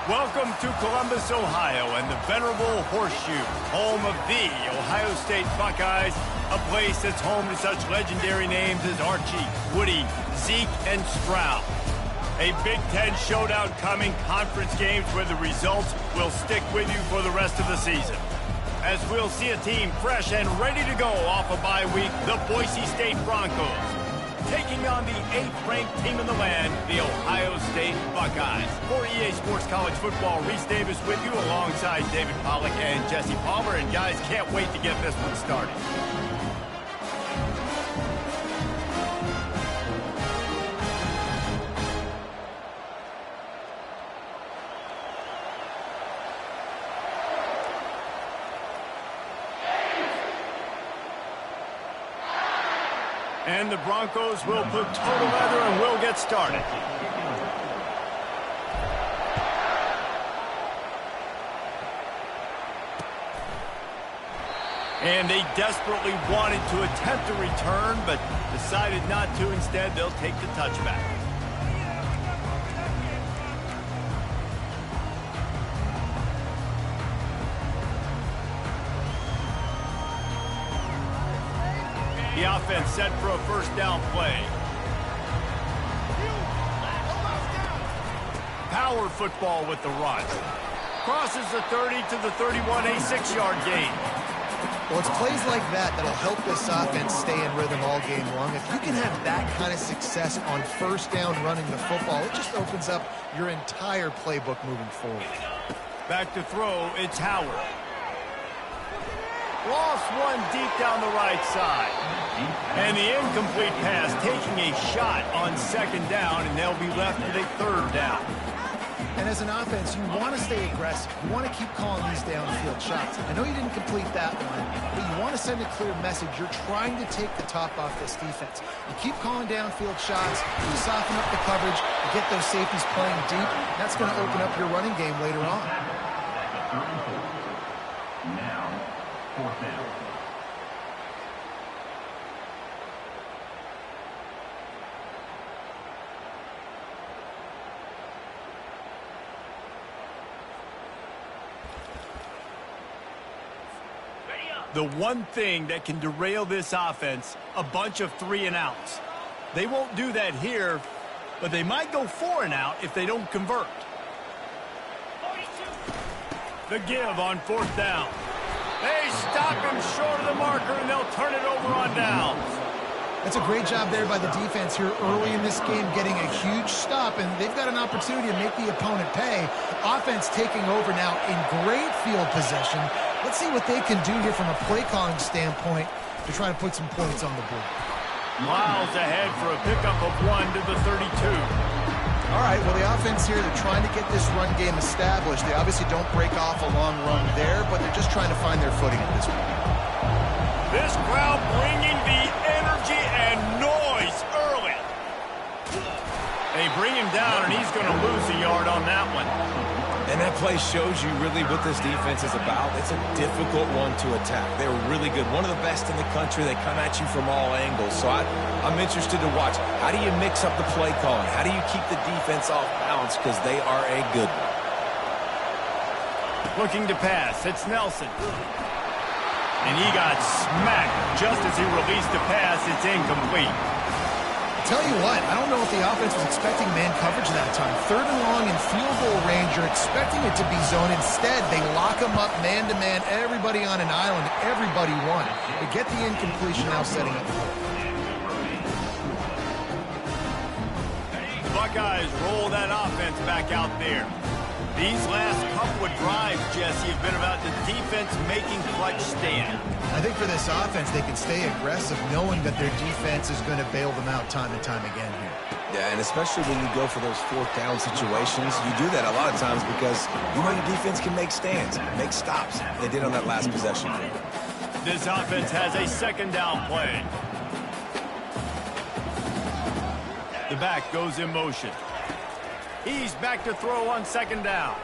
Welcome to Columbus, Ohio, and the venerable Horseshoe, home of the Ohio State Buckeyes, a place that's home to such legendary names as Archie, Woody, Zeke, and Stroud. A Big Ten showdown coming, conference games where the results will stick with you for the rest of the season. as we'll see a team fresh and ready to go off a bye week, the Boise State Broncos, taking on the 8th-ranked team in the land, the Ohio State Buckeyes. For EA Sports College Football, Reese Davis with you alongside David Pollack and Jesse Palmer. And guys, can't wait to get this one started. And the Broncos will put total leather and will get started. And they desperately wanted to attempt a return, but decided not to. Instead, they'll take the touchback. The offense set for a first down play. Power football with the run. Crosses the 30 to the 31, a 6-yard gain. Well, it's plays like that that'll help this offense stay in rhythm all game long. If you can have that kind of success on first down running the football, it just opens up your entire playbook moving forward. Back to throw, it's Howard. Lost one deep down the right side. And the incomplete pass taking a shot on second down, and they'll be left with a third down. And as an offense, you want to stay aggressive. You want to keep calling these downfield shots. I know you didn't complete that one, but you want to send a clear message. You're trying to take the top off this defense. You keep calling downfield shots, you soften up the coverage, you get those safeties playing deep. That's going to open up your running game later on. Now, fourth down. The one thing that can derail this offense, a bunch of 3-and-outs. They won't do that here, but they might go 4-and-out if they don't convert. The give on fourth down. They stop him short of the marker, and they'll turn it over on downs. That's a great job there by the defense here early in this game, getting a huge stop, and they've got an opportunity to make the opponent pay. Offense taking over now in great field possession. Let's see what they can do here from a play-calling standpoint to try to put some points on the board. Miles ahead for a pickup of 1 to the 32. All right, well, the offense here, they're trying to get this run game established. They obviously don't break off a long run there, but they're just trying to find their footing at this point. This crowd bringing the energy and noise early. They bring him down, and he's going to lose a yard on that one. And that play shows you really what this defense is about. It's a difficult one to attack. They're really good. One of the best in the country. They come at you from all angles. So I'm interested to watch. How do you mix up the play calling? How do you keep the defense off balance? Because they are a good one. Looking to pass. It's Nelson. And he got smacked just as he released the pass. It's incomplete. Tell you what, I don't know if the offense was expecting man coverage that time. 3rd and long in field goal range, you're expecting it to be zone. Instead, they lock them up man-to-man, everybody on an island, everybody won. They get the incompletion now setting up for it. The Buckeyes roll that offense back out there. These last couple of drives, Jesse, have been about the defense making clutch stand. I think for this offense, they can stay aggressive knowing that their defense is going to bail them out time and time again here. Yeah, and especially when you go for those 4th down situations, you do that a lot of times because you know your defense can make stands, make stops. They did on that last possession. This offense has a 2nd down play. The back goes in motion. He's back to throw on 2nd down.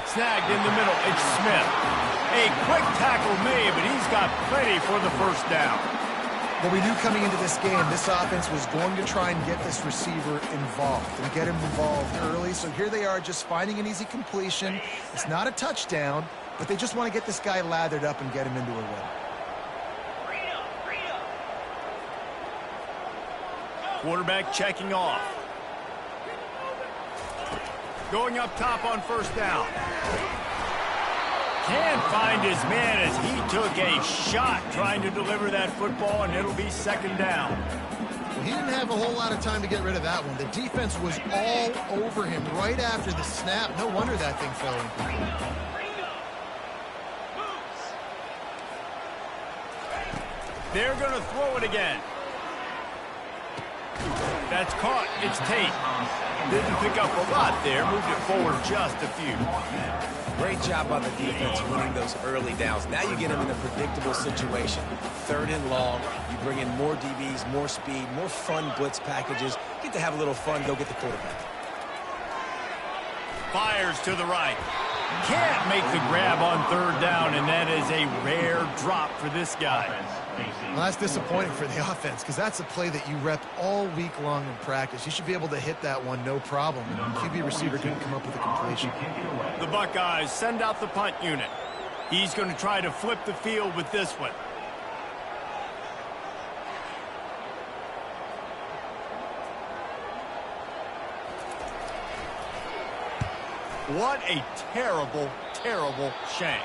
Snagged in the middle. It's Smith. A quick tackle made, but he's got plenty for the first down. Well, we knew coming into this game, this offense was going to try and get this receiver involved and get him involved early. So here they are just finding an easy completion. It's not a touchdown, but they just want to get this guy lathered up and get him into a rhythm. Quarterback checking off. Going up top on 1st down. Can't find his man as he took a shot trying to deliver that football, and it'll be second down. Well, he didn't have a whole lot of time to get rid of that one. The defense was all over him right after the snap. No wonder that thing fell incomplete. They're going to throw it again. That's caught. It's Tate. Didn't pick up a lot there. Moved it forward just a few. Great job by the defense winning those early downs. Now you get them in a predictable situation. 3rd and long. You bring in more DBs, more speed, more fun blitz packages. Get to have a little fun. Go get the quarterback. Fires to the right. Can't make the grab on 3rd down, and that is a rare drop for this guy. Well, that's disappointing for the offense because that's a play that you rep all week long in practice. You should be able to hit that one no problem. And the QB receiver couldn't come up with a completion. The Buckeyes send out the punt unit. He's going to try to flip the field with this one. What a terrible, terrible shank.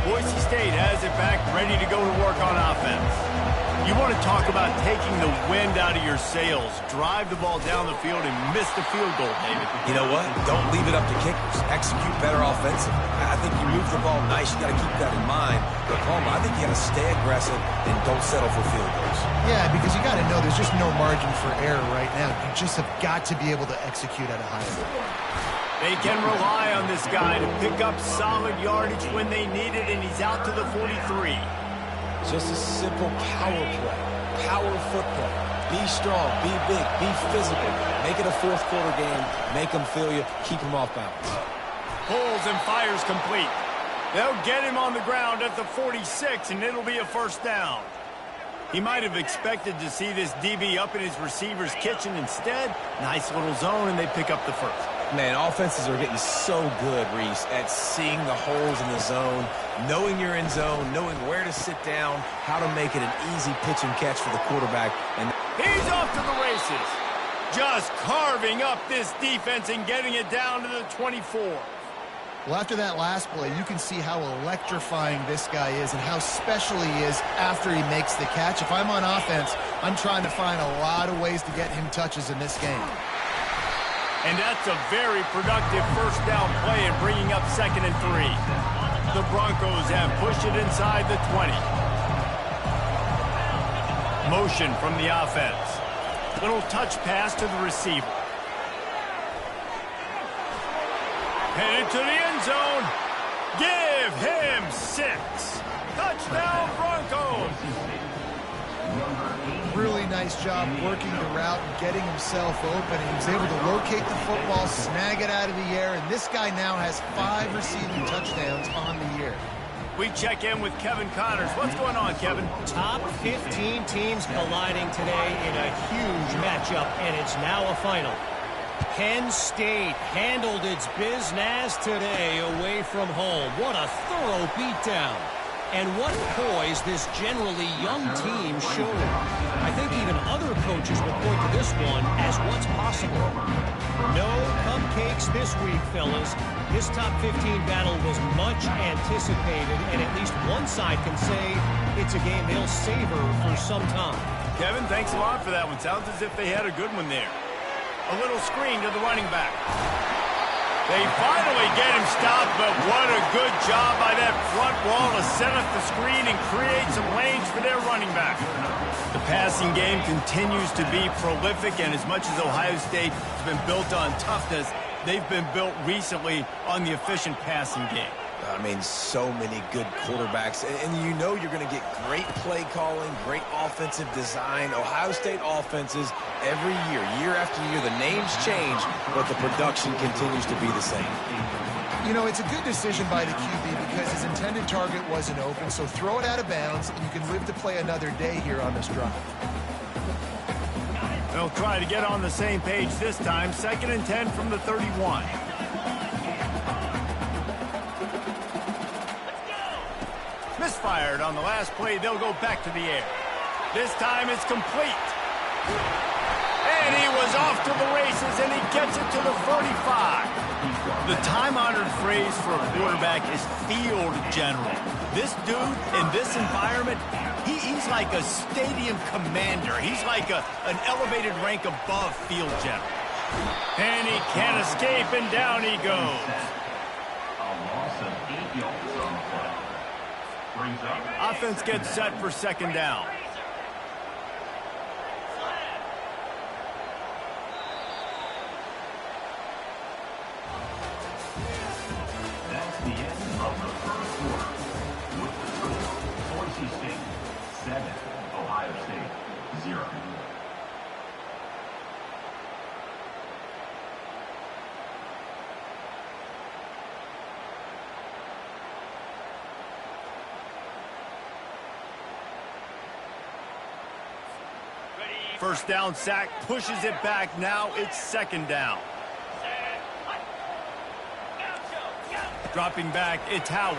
Boise State has it back, ready to go to work on offense. You want to talk about taking the wind out of your sails. Drive the ball down the field and miss the field goal, David. You know what? Don't leave it up to kickers. Execute better offensively. I think you move the ball nice. You got to keep that in mind. But Palmer, I think you got to stay aggressive and don't settle for field goals. Yeah, because you got to know there's just no margin for error right now. You just have got to be able to execute at a high level. They can rely on this guy to pick up solid yardage when they need it, and he's out to the 43. Just a simple power play. Power football. Be strong, be big, be physical. Make it a 4th quarter game. Make them feel you. Keep them off balance. Pulls and fires complete. They'll get him on the ground at the 46, and it'll be a 1st down. He might have expected to see this DB up in his receiver's kitchen. Instead, nice little zone, and they pick up the 1st. Man, offenses are getting so good, Reese, at seeing the holes in the zone, knowing you're in zone, knowing where to sit down, how to make it an easy pitch and catch for the quarterback. And he's off to the races. Just carving up this defense and getting it down to the 24. Well, after that last play, you can see how electrifying this guy is and how special he is after he makes the catch. If I'm on offense, I'm trying to find a lot of ways to get him touches in this game. And that's a very productive 1st down play in bringing up 2nd and 3. The Broncos have pushed it inside the 20. Motion from the offense. Little touch pass to the receiver. Headed to the end zone. Give him 6. Touchdown Broncos. Really nice job working the route and getting himself open. He was able to locate the football, snag it out of the air, and this guy now has 5 receiving touchdowns on the year. We check in with Kevin Connors. What's going on, Kevin? Top 15 teams colliding today in a huge matchup, and it's now a final. Penn State handled its business today away from home. What a thorough beatdown. And what poise this generally young team showed. I think even other coaches will point to this one as what's possible. No cupcakes this week, fellas. This top 15 battle was much anticipated, and at least one side can say it's a game they'll savor for some time. Kevin, thanks a lot for that one. Sounds as if they had a good one there. A little screen to the running back. They finally get him stopped, but what a good job by that front wall to set up the screen and create some lanes for their running back. The passing game continues to be prolific, and as much as Ohio State has been built on toughness, they've been built recently on the efficient passing game. I mean, so many good quarterbacks. And you know you're going to get great play calling, great offensive design. Ohio State offenses every year, year after year, the names change, but the production continues to be the same. You know, it's a good decision by the QB because his intended target wasn't open, so throw it out of bounds, and you can live to play another day here on this drive. They'll try to get on the same page this time. 2nd and 10 from the 31. Misfired on the last play. They'll go back to the air. This time it's complete. And he was off to the races, and he gets it to the 45. The time-honored phrase for a quarterback is field general. This dude, in this environment, he's like a stadium commander. He's like an elevated rank above field general. And he can't escape, and down he goes. A loss of 8 yards on the play. Brings up. Offense gets set for second down. That's the end of the first quarter. With the score, Boise State 7, Ohio State 0. First down sack, pushes it back. Now it's second down. Dropping back, it's Howard.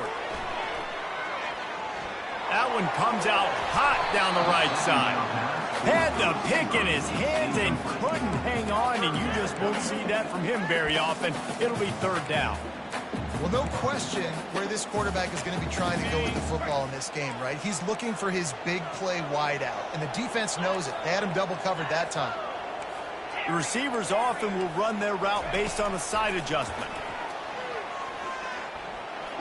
That one comes out hot down the right side. Had the pick in his hands and couldn't hang on, and you just won't see that from him very often. It'll be third down. Well, no question where this quarterback is going to be trying to go with the football in this game, right? He's looking for his big play wide out, and the defense knows it. They had him double covered that time. The receivers often will run their route based on a side adjustment.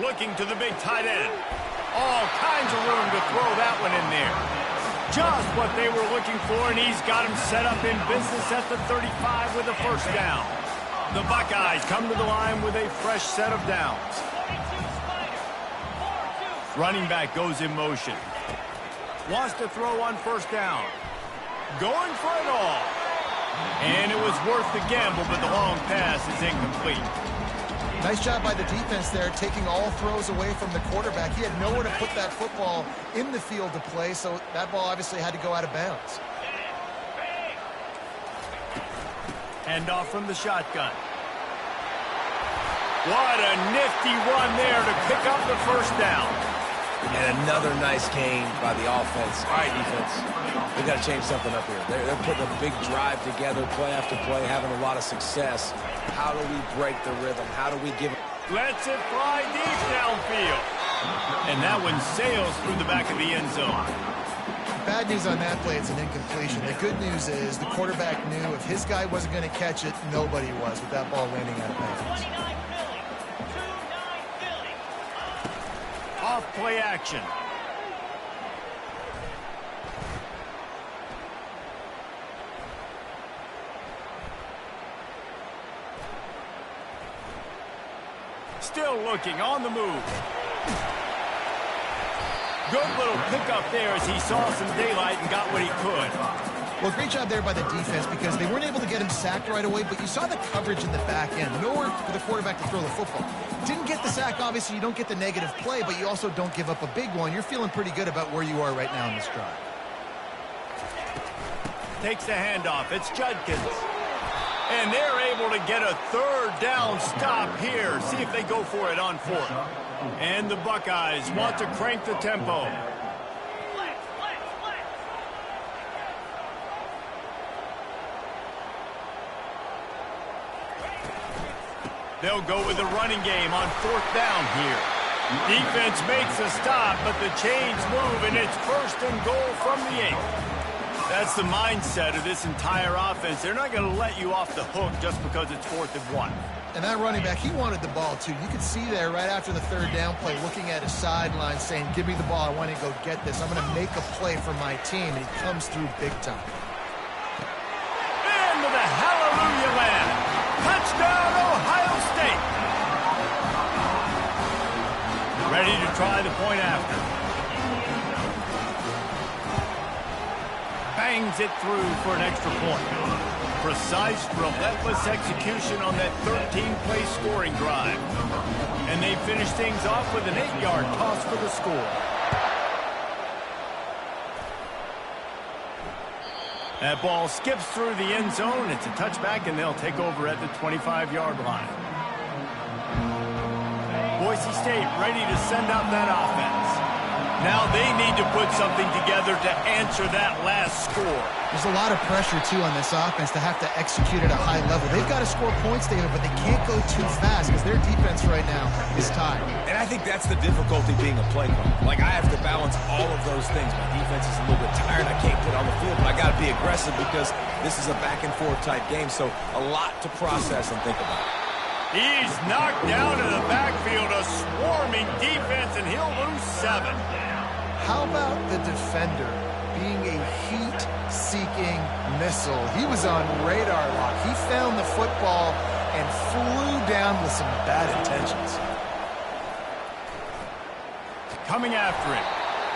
Looking to the big tight end. All kinds of room to throw that one in there. Just what they were looking for, and he's got him set up in business at the 35 with a first down. The Buckeyes come to the line with a fresh set of downs. Running back goes in motion. Wants to throw on first down. Going for it all. And it was worth the gamble, but the long pass is incomplete. Nice job by the defense there, taking all throws away from the quarterback. He had nowhere to put that football in the field to play, so that ball obviously had to go out of bounds. Handoff from the shotgun. What a nifty run there to pick up the first down. And another nice gain by the offense. All right, defense. We got to change something up here. They're putting a big drive together, play after play, having a lot of success. How do we break the rhythm? How do we give it? Lets it fly deep downfield. And that one sails through the back of the end zone. Bad news on that play, it's an incompletion. The good news is the quarterback knew if his guy wasn't going to catch it, nobody was with that ball landing out of bounds. Off play action. Still looking on the move. Good little pickup there as he saw some daylight and got what he could. Well, great job there by the defense because they weren't able to get him sacked right away, but you saw the coverage in the back end. Nowhere for the quarterback to throw the football. Didn't get the sack, obviously. You don't get the negative play, but you also don't give up a big one. You're feeling pretty good about where you are right now in this drive. Takes the handoff. It's Judkins. And they're able to get a third down stop here. See if they go for it on fourth. And the Buckeyes want to crank the tempo. They'll go with the running game on fourth down here. Defense makes a stop, but the chains move, and it's first and goal from the 8. That's the mindset of this entire offense. They're not going to let you off the hook just because it's 4th and 1. And that running back, he wanted the ball, too. You could see there right after the third down play, looking at his sideline, saying, give me the ball. I want to go get this. I'm going to make a play for my team, and he comes through big time. Into the hallelujah land. Touchdown, Ohio State. Ready to try the point after. Bangs it through for an extra point. Precise, relentless execution on that 13-play scoring drive. And they finish things off with an 8-yard toss for the score. That ball skips through the end zone. It's a touchback, and they'll take over at the 25-yard line. Boise State ready to send out that offense. Now they need to put something together to answer that last score. There's a lot of pressure, too, on this offense to have to execute at a high level. They've got to score points together, but they can't go too fast because their defense right now is tied. And I think that's the difficulty being a play caller. Like, I have to balance all of those things. My defense is a little bit tired. I can't get on the field, but I got to be aggressive because this is a back-and-forth type game, so a lot to process and think about. He's knocked down in the backfield, a swarming defense, and he'll lose 7. How about the defender being a heat-seeking missile? He was on radar lock. He found the football and flew down with some bad intentions. Coming after him.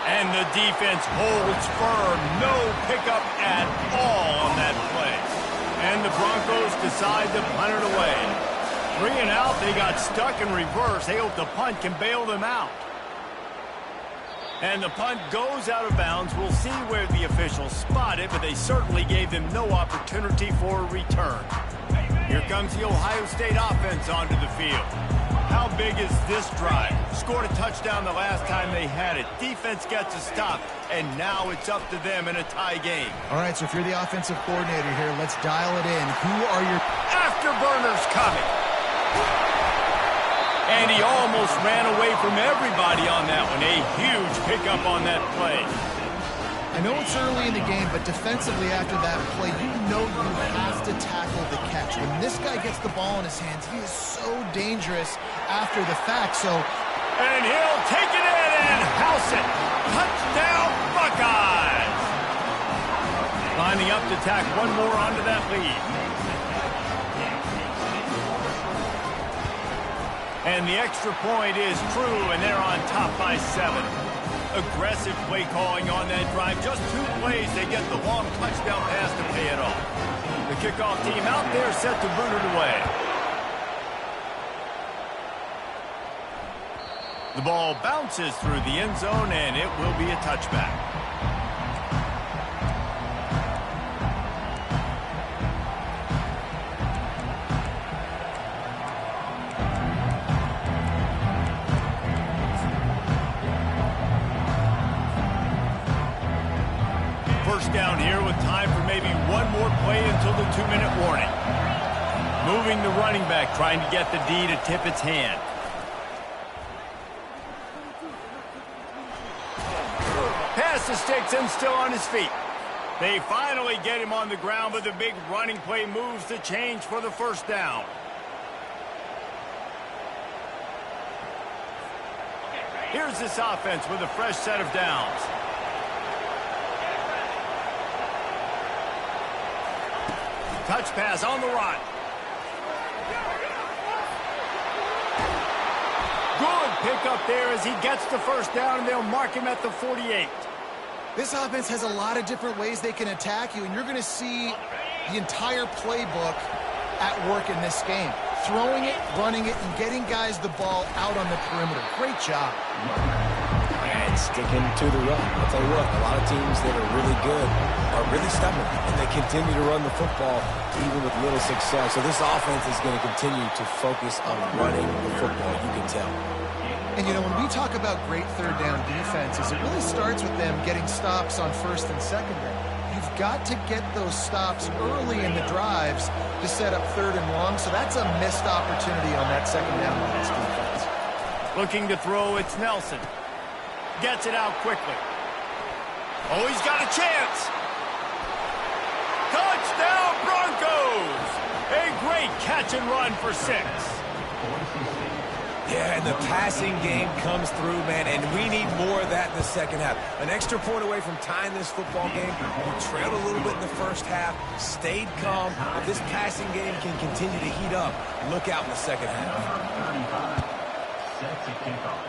And the defense holds firm. No pickup at all on that play. And the Broncos decide to punt it away. 3 and out, they got stuck in reverse. They hope the punt can bail them out. And the punt goes out of bounds. We'll see where the officials spot it, but they certainly gave them no opportunity for a return. Here comes the Ohio State offense onto the field. How big is this drive? Scored a touchdown the last time they had it. Defense gets a stop, and now it's up to them in a tie game. All right, so if you're the offensive coordinator here, let's dial it in. Who are your afterburners coming? And he almost ran away from everybody on that one. A huge pickup on that play. I know it's early in the game, but defensively after that play, you know you have to tackle the catch. When this guy gets the ball in his hands, he is so dangerous after the fact. And he'll take it in and house it. Touchdown, Buckeyes! Lining up to tack one more onto that lead. And the extra point is true, and they're on top by 7. Aggressive play calling on that drive. Just 2 plays, they get the long touchdown pass to pay it off. The kickoff team out there set to boot it away. The ball bounces through the end zone, and it will be a touchback. First down here with time for maybe one more play until the 2-minute warning. Moving the running back, trying to get the D to tip its hand. Pass to sticks and still on his feet. They finally get him on the ground, but the big running play moves the change for the first down. Here's this offense with a fresh set of downs. Touch pass on the run. Good pickup there as he gets the first down, and they'll mark him at the 48. This offense has a lot of different ways they can attack you, and you're going to see the entire playbook at work in this game. Throwing it, running it, and getting guys the ball out on the perimeter. Great job. And sticking to the run. I'll tell you what, a lot of teams that are really good are really stubborn, and they continue to run the football even with little success. So this offense is going to continue to focus on running the football, you can tell. And, you know, when we talk about great third down defenses, it really starts with them getting stops on first and second down. You've got to get those stops early in the drives to set up third and long, so that's a missed opportunity on that second down by this defense. Looking to throw, it's Nelson. Gets it out quickly. Oh, he's got a chance. Touchdown, Broncos! A great catch and run for 6. Yeah, and the passing game comes through, man, and we need more of that in the second half. An extra point away from tying this football game. We trailed a little bit in the first half, stayed calm. If this passing game can continue to heat up, look out in the second half. Set to kickoff.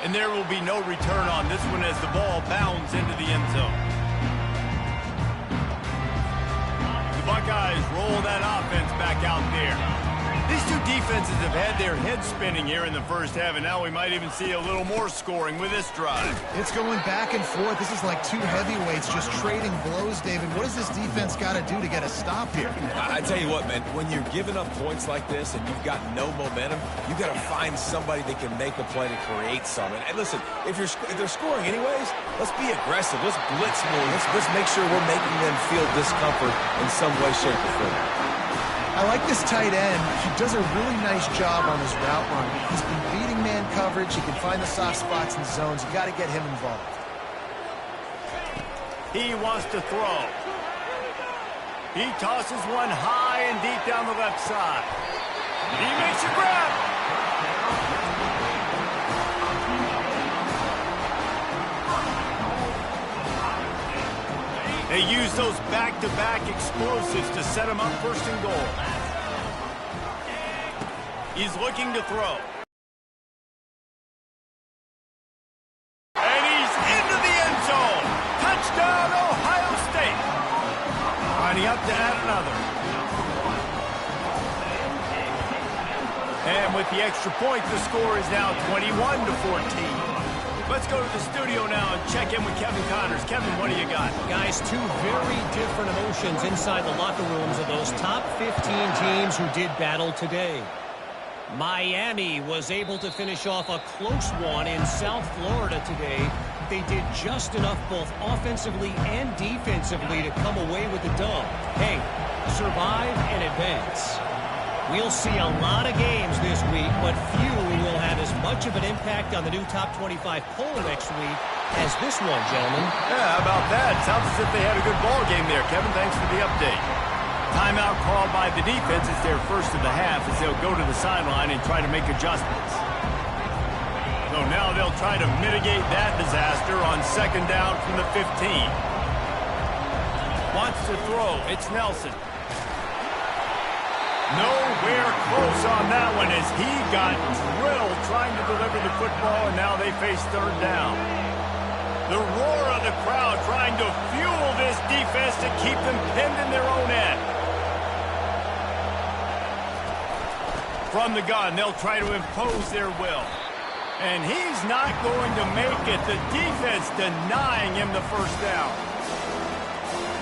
And there will be no return on this one as the ball bounds into the end zone. The Buckeyes roll that offense back out there. These two defenses have had their heads spinning here in the first half, and now we might even see a little more scoring with this drive. It's going back and forth. This is like two heavyweights just trading blows, David. What does this defense got to do to get a stop here? I tell you what, man, when you're giving up points like this and you've got no momentum, you got to find somebody that can make a play to create something. And listen, if they're scoring anyways, let's be aggressive. Let's blitz more. Let's make sure we're making them feel discomfort in some way, shape, or form. I like this tight end. He does a really nice job on his route run. He's been beating man coverage. He can find the soft spots and zones. You got to get him involved. He wants to throw. He tosses one high and deep down the left side. He makes a grab. They use those back-to-back explosives to set him up first and goal. He's looking to throw. And he's into the end zone. Touchdown, Ohio State. Lining up to add another. And with the extra point, the score is now 21-14. Let's go to the studio now and check in with Kevin Connors. Kevin, what do you got? Guys, two very different emotions inside the locker rooms of those top 15 teams who did battle today. Miami was able to finish off a close one in South Florida today. They did just enough both offensively and defensively to come away with the dub. Hey, survive and advance. We'll see a lot of games this week, but few will have as much of an impact on the new top 25 poll next week as this one, gentlemen. Yeah, how about that? Sounds as if they had a good ball game there. Kevin, thanks for the update. Timeout called by the defense is their first of the half as they'll go to the sideline and try to make adjustments. So now they'll try to mitigate that disaster on second down from the 15. Wants to throw. It's Nelson. Nowhere close on that one as he got drilled trying to deliver the football, and now they face third down. The roar of the crowd trying to fuel this defense to keep them pinned in their own end. From the gun, they'll try to impose their will. And he's not going to make it. The defense denying him the first down.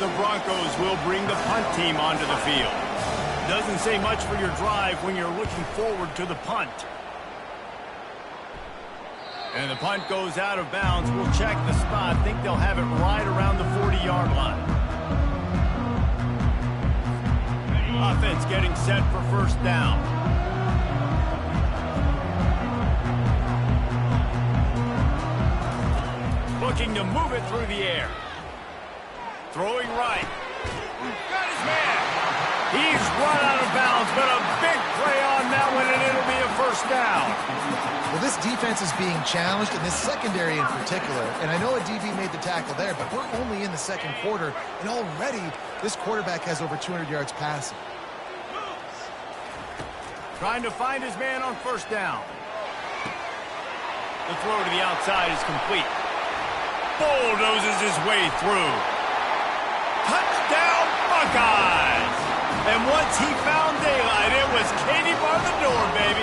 The Broncos will bring the punt team onto the field. Doesn't say much for your drive when you're looking forward to the punt. And the punt goes out of bounds. We'll check the spot. Think they'll have it right around the 40-yard line. Offense getting set for first down. Looking to move it through the air. Throwing right. Got his man. He's run out of bounds, but a big play on that one, and it'll be a first down. Well, this defense is being challenged, and this secondary in particular. And I know a DB made the tackle there, but we're only in the second quarter, and already this quarterback has over 200 yards passing. Trying to find his man on first down. The throw to the outside is complete. Bulldozes his way through. Touchdown, Buckeyes! And once he found daylight, it was Katie bar the door, baby.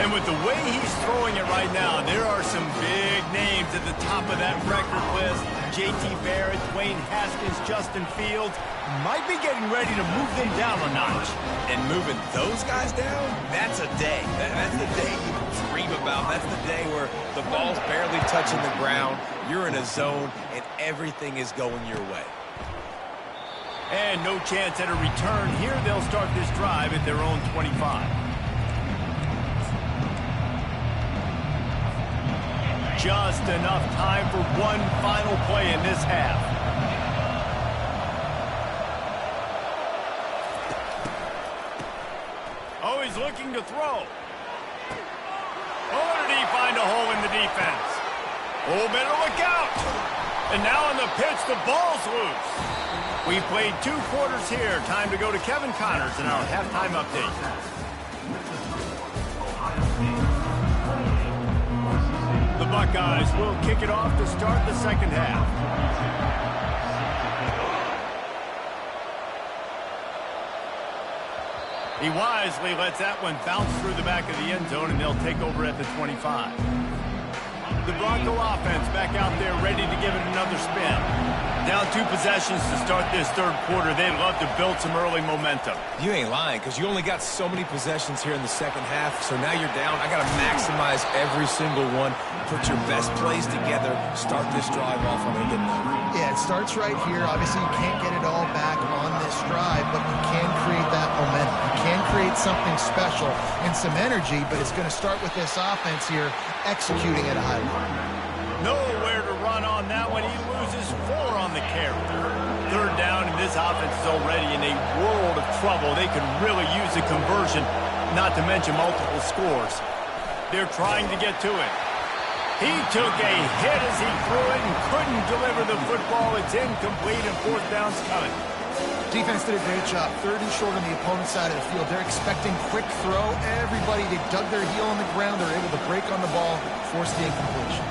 And with the way he's throwing it right now, there are some big names at the top of that record list. J.T. Barrett, Dwayne Haskins, Justin Fields might be getting ready to move them down a notch. And moving those guys down, that's a day. That's the day you dream about. That's the day where the ball's barely touching the ground, you're in a zone, and everything is going your way. And no chance at a return here. They'll start this drive at their own 25. Just enough time for one final play in this half. Oh, he's looking to throw. Oh, did he find a hole in the defense? Oh, better look out. And now on the pitch, the ball's loose. We've played 2 quarters here. Time to go to Kevin Connors in our halftime update. The Buckeyes will kick it off to start the second half. He wisely lets that one bounce through the back of the end zone, and they'll take over at the 25. The Bronco offense back out there ready to give it another spin. Down 2 possessions to start this third quarter. They'd love to build some early momentum. You ain't lying, because you only got so many possessions here in the second half, so now you're down. I got to maximize every single one. Put your best plays together. Start this drive off on a good note. Yeah, it starts right here. Obviously, you can't get it all back on this drive, but you can create that momentum. You can create something special and some energy, but it's going to start with this offense here executing at a high level. Nowhere to run on that one. He loses 4 on the carry. Third down, and this offense is already in a world of trouble. They could really use a conversion, not to mention multiple scores. They're trying to get to it. He took a hit as he threw it and couldn't deliver the football. It's incomplete, and 4th down's coming. Defense did a great job. 30 short on the opponent's side of the field. They're expecting quick throw. Everybody, they dug their heel on the ground. They're able to break on the ball, force the incompletion.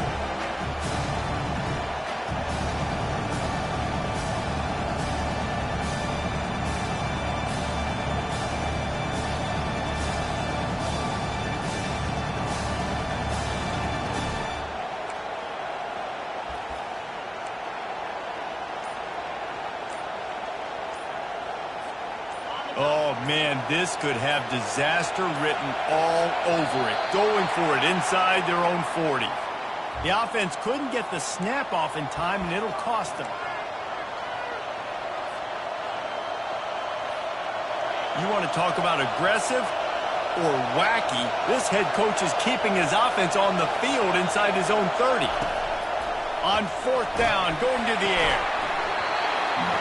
Oh, man, this could have disaster written all over it. Going for it inside their own 40. The offense couldn't get the snap off in time, and it'll cost them. You want to talk about aggressive or wacky? This head coach is keeping his offense on the field inside his own 30. On 4th down, going to the air.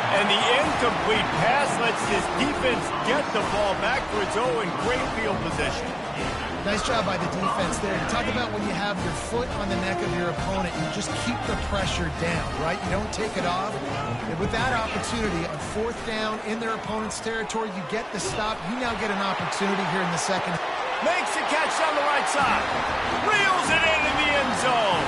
And the incomplete pass lets this defense get the ball back for its own great field position. Nice job by the defense there. You talk about when you have your foot on the neck of your opponent, you just keep the pressure down, right? You don't take it off. And with that opportunity on 4th down in their opponent's territory, you get the stop. You now get an opportunity here in the second. Makes the catch down the right side. Reels it in the end zone.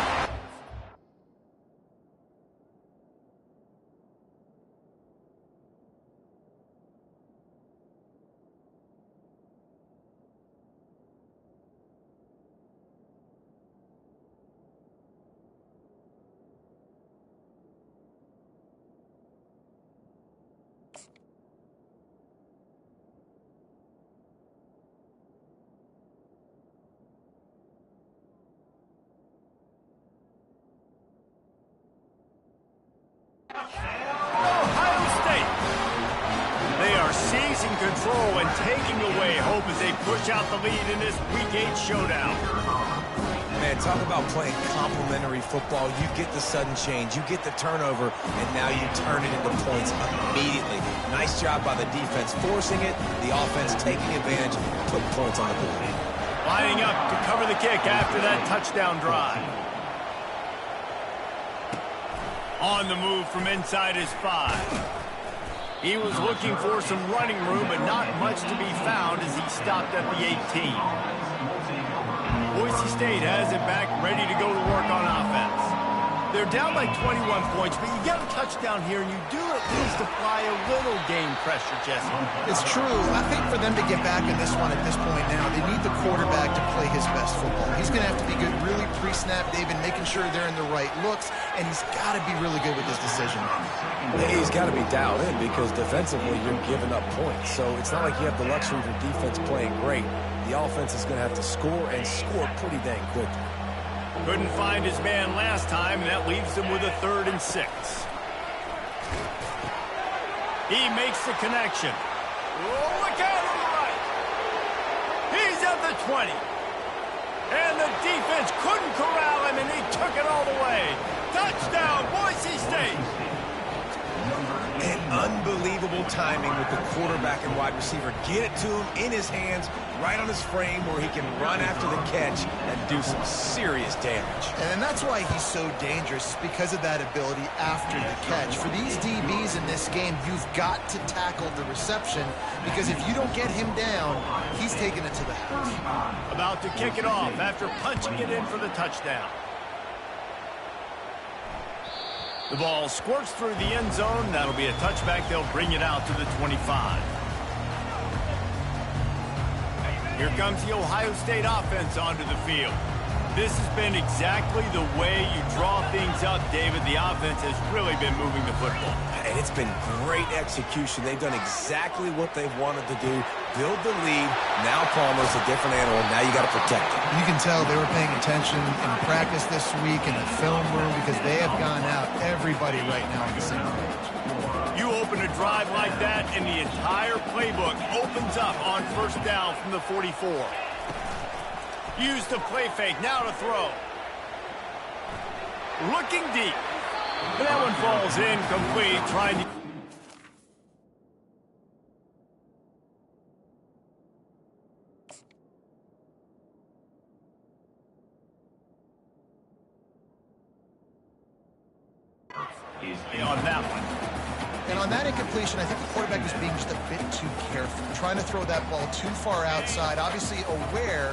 Ohio State. They are seizing control and taking away hope as they push out the lead in this Week 8 showdown. Man, talk about playing complementary football. You get the sudden change, you get the turnover, and now you turn it into points immediately. Nice job by the defense forcing it, the offense taking advantage, putting points on the board. Lining up to cover the kick after that touchdown drive. On the move from inside his 5. He was looking for some running room, but not much to be found as he stopped at the 18. Boise State has it back, ready to go to work on offense. They're down by 21 points, but you get a touchdown here, and you do at least apply a little game pressure, Jesse. It's true. I think for them to get back in this one at this point now, they need the quarterback to play his best football. He's going to have to be good really pre-snap, David, making sure they're in the right looks, and he's got to be really good with his decision. He's got to be dialed in because defensively you're giving up points. So it's not like you have the luxury of your defense playing great. The offense is going to have to score and score pretty dang quickly. Couldn't find his man last time, and that leaves him with a 3rd and 6. He makes the connection. Oh, look out on the right. He's at the 20. And the defense couldn't corral him, and he took it all the way. Touchdown, Boise State. And unbelievable timing with the quarterback and wide receiver. Get it to him in his hands, right on his frame where he can run after the catch and do some serious damage. And that's why he's so dangerous, because of that ability after the catch. For these DBs in this game, you've got to tackle the reception, because if you don't get him down, he's taking it to the house. About to kick it off after punching it in for the touchdown. The ball squirts through the end zone. That'll be a touchback. They'll bring it out to the 25. Here comes the Ohio State offense onto the field. This has been exactly the way you draw things up, David. The offense has really been moving the football. And it's been great execution. They've done exactly what they've wanted to do. Build the lead. Now Palmer's a different animal. Now you got to protect it. You can tell they were paying attention in practice this week in the film room because they have gone out, everybody right now on the same page. You open a drive like that, and the entire playbook opens up on first down from the 44. Use the play fake, now to throw. Looking deep. But that one falls incomplete, trying to... on that one. And on that incompletion, I think the quarterback was being just a bit too careful, trying to throw that ball too far outside, obviously aware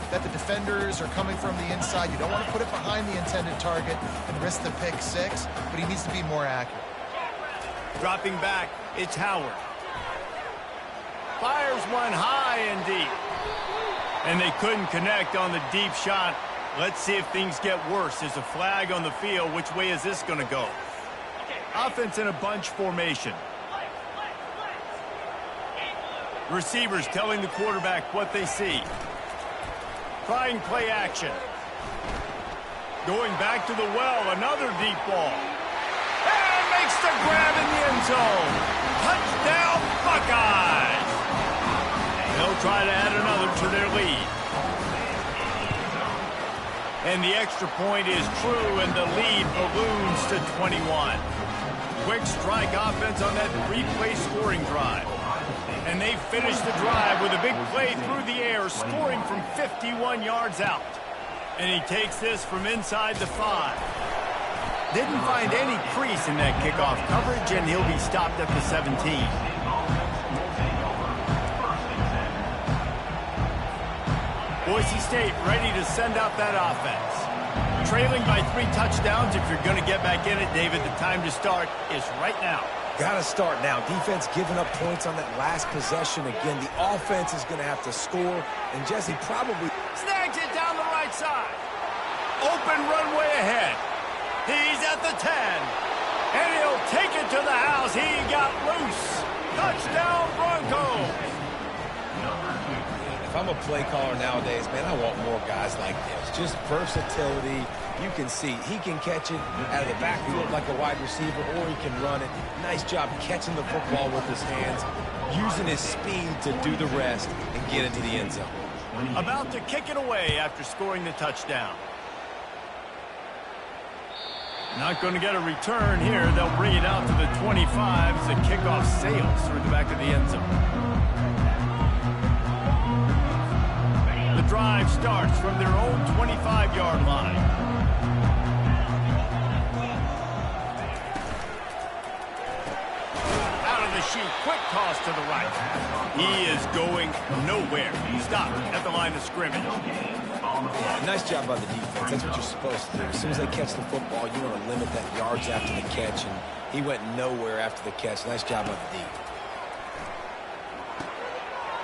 that the defenders are coming from the inside. You don't want to put it behind the intended target and risk the pick six, but he needs to be more accurate. Dropping back, it's Howard. Fires one high and deep. And they couldn't connect on the deep shot. Let's see if things get worse. There's a flag on the field. Which way is this going to go? Offense in a bunch formation. Receivers telling the quarterback what they see. Trying play action. Going back to the well, another deep ball. And makes the grab in the end zone. Touchdown, Buckeyes! They'll try to add another to their lead. And the extra point is true, and the lead balloons to 21. Quick strike offense on that three-play scoring drive. And they finish the drive with a big play through the air, scoring from 51 yards out. And he takes this from inside the 5. Didn't find any crease in that kickoff coverage, and he'll be stopped at the 17. Boise State ready to send out that offense. Trailing by 3 touchdowns. If you're going to get back in it, David, the time to start is right now. Got to start now. Defense giving up points on that last possession. Again, the offense is going to have to score. And Jesse probably... Snags it down the right side. Open runway ahead. He's at the 10. And he'll take it to the house. He got loose. Touchdown, Broncos. If I'm a play caller nowadays, man, I want more guys like this. Just versatility. You can see he can catch it out of the backfield like a wide receiver, or he can run it. Nice job catching the football with his hands, using his speed to do the rest and get into the end zone. About to kick it away after scoring the touchdown. Not going to get a return here. They'll bring it out to the 25 as the kickoff sails through the back of the end zone. The drive starts from their own 25-yard line. Out of the chute, quick toss to the right. He is going nowhere. Stopped at the line of scrimmage. Nice job by the defense. That's what you're supposed to do. As soon as they catch the football, you want to limit that yards after the catch, and he went nowhere after the catch. Nice job by the D.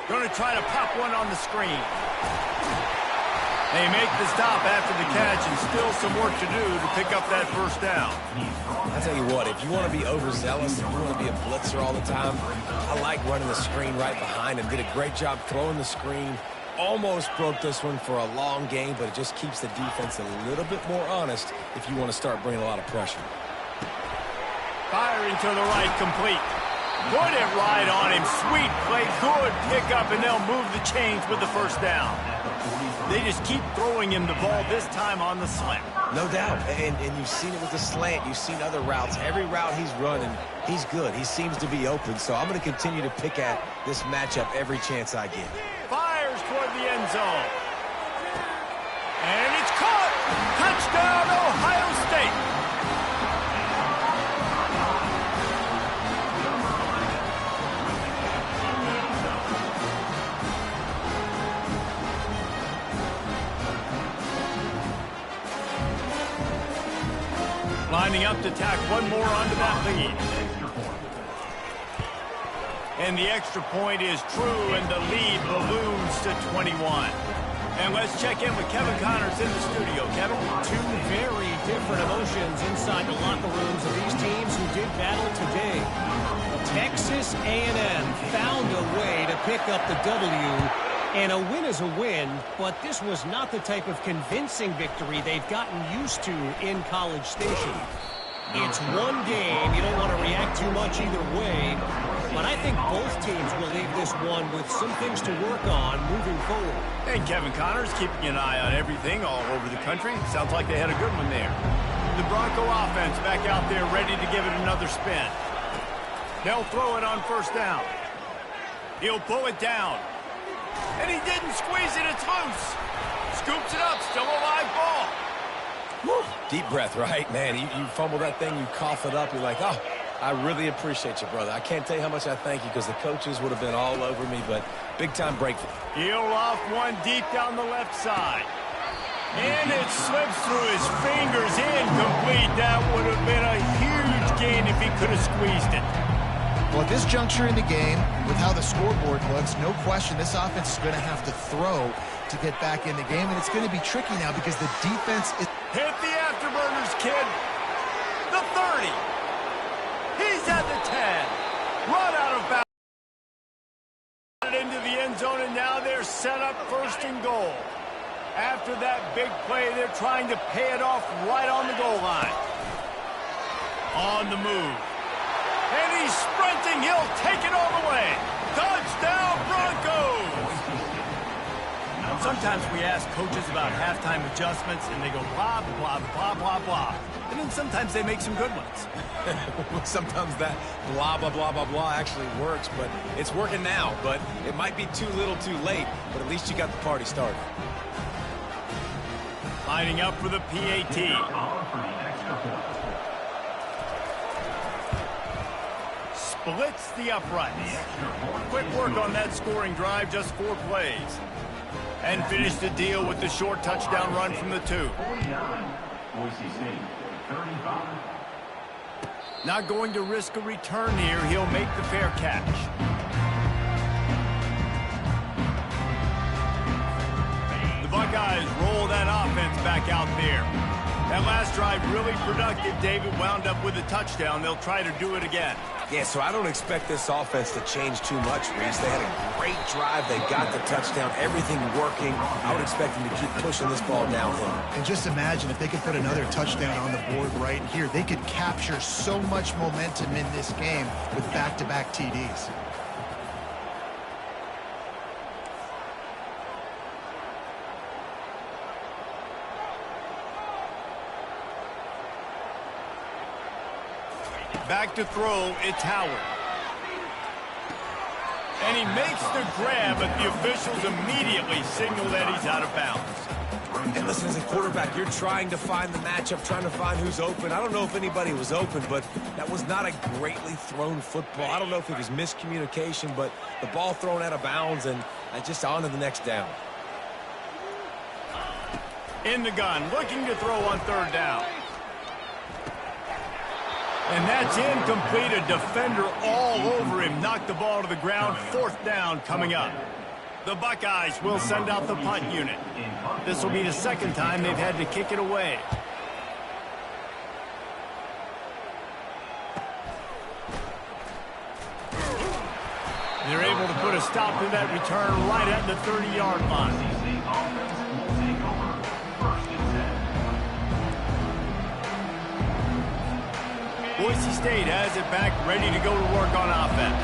Going to try to pop one on the screen. They make the stop after the catch, and still some work to do to pick up that first down. I'll tell you what, if you want to be overzealous, if you want to be a blitzer all the time, I like running the screen right behind him. Did a great job throwing the screen. Almost broke this one for a long game, but it just keeps the defense a little bit more honest if you want to start bringing a lot of pressure. Firing to the right, complete. Put it right on him. Sweet play, good pickup, and they'll move the chains with the first down. They just keep throwing him the ball, this time on the slant. No doubt, and you've seen it with the slant. You've seen other routes. Every route he's running, he's good. He seems to be open, so I'm going to continue to pick at this matchup every chance I get. Fires toward the end zone. And it's caught. Touchdown, Ohio State. Lining up to tack one more onto that lead. And the extra point is true, and the lead balloons to 21. And let's check in with Kevin Connors in the studio. Kevin? Two very different emotions inside the locker rooms of these teams who did battle today. Texas A&M found a way to pick up the W, and a win is a win, but this was not the type of convincing victory they've gotten used to in College Station. It's one game. You don't want to react too much either way, but I think both teams will leave this one with some things to work on moving forward. And Kevin Connors keeping an eye on everything all over the country. Sounds like they had a good one there. The Bronco offense back out there ready to give it another spin. They'll throw it on first down. He'll pull it down. And he didn't squeeze it. It's loose. Scoops it up. Still a live ball. Woo. Deep breath, right? Man, you fumble that thing, you cough it up. You're like, oh, I really appreciate you, brother. I can't tell you how much I thank you because the coaches would have been all over me, but big-time break. He'll off one deep down the left side. And it slips through his fingers. Incomplete. That would have been a huge gain if he could have squeezed it. Well, at this juncture in the game, with how the scoreboard looks, no question this offense is going to have to throw to get back in the game, and it's going to be tricky now because the defense is... Hit the afterburners, kid. The 30. He's at the 10. Run out of bounds. Into the end zone, and now they're set up first and goal. After that big play, they're trying to pay it off right on the goal line. On the move. And he's sprinting. He'll take it all the way. Touchdown, Broncos! Sometimes we ask coaches about halftime adjustments, and they go blah, blah, blah, blah, blah. And then sometimes they make some good ones. Sometimes that blah, blah, blah, blah, blah actually works, but it's working now. But it might be too little too late, but at least you got the party started. Lining up for the PAT. Splits the uprights. Quick work on that scoring drive, just 4 plays. And finish the deal with the short touchdown run from the 2. Not going to risk a return here. He'll make the fair catch. The Buckeyes roll that offense back out there. That last drive really productive. David wound up with a touchdown. They'll try to do it again. Yeah, so I don't expect this offense to change too much, Reese. They had a great drive. They got the touchdown. Everything working. I would expect them to keep pushing this ball downhill. And just imagine if they could put another touchdown on the board right here. They could capture so much momentum in this game with back-to-back TDs. Back to throw, it's Howard. And he makes the grab, but the officials immediately signal that he's out of bounds. And listen, as a quarterback, you're trying to find the matchup, trying to find who's open. I don't know if anybody was open, but that was not a greatly thrown football. I don't know if it was miscommunication, but the ball thrown out of bounds and just on to the next down. In the gun, looking to throw on 3rd down. And that's incomplete. A defender all over him. Knocked the ball to the ground. 4th down coming up. The Buckeyes will send out the punt unit. This will be the 2nd time they've had to kick it away. They're able to put a stop to that return right at the 30-yard line. Boise State has it back, ready to go to work on offense.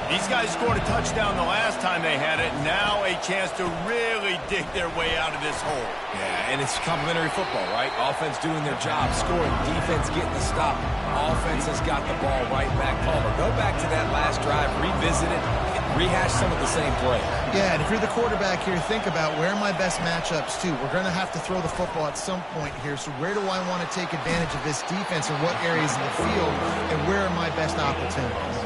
These guys scored a touchdown the last time they had it. Now a chance to really dig their way out of this hole. Yeah, and it's complimentary football, right? Offense doing their job, scoring, defense getting the stop. Offense has got the ball right back. Palmer, go back to that last drive, revisit it, rehash some of the same play. Yeah, and if you're the quarterback here, think about where are my best matchups too. We're going to have to throw the football at some point here, so where do I want to take advantage of this defense and what areas of the field, and where are my best opportunities?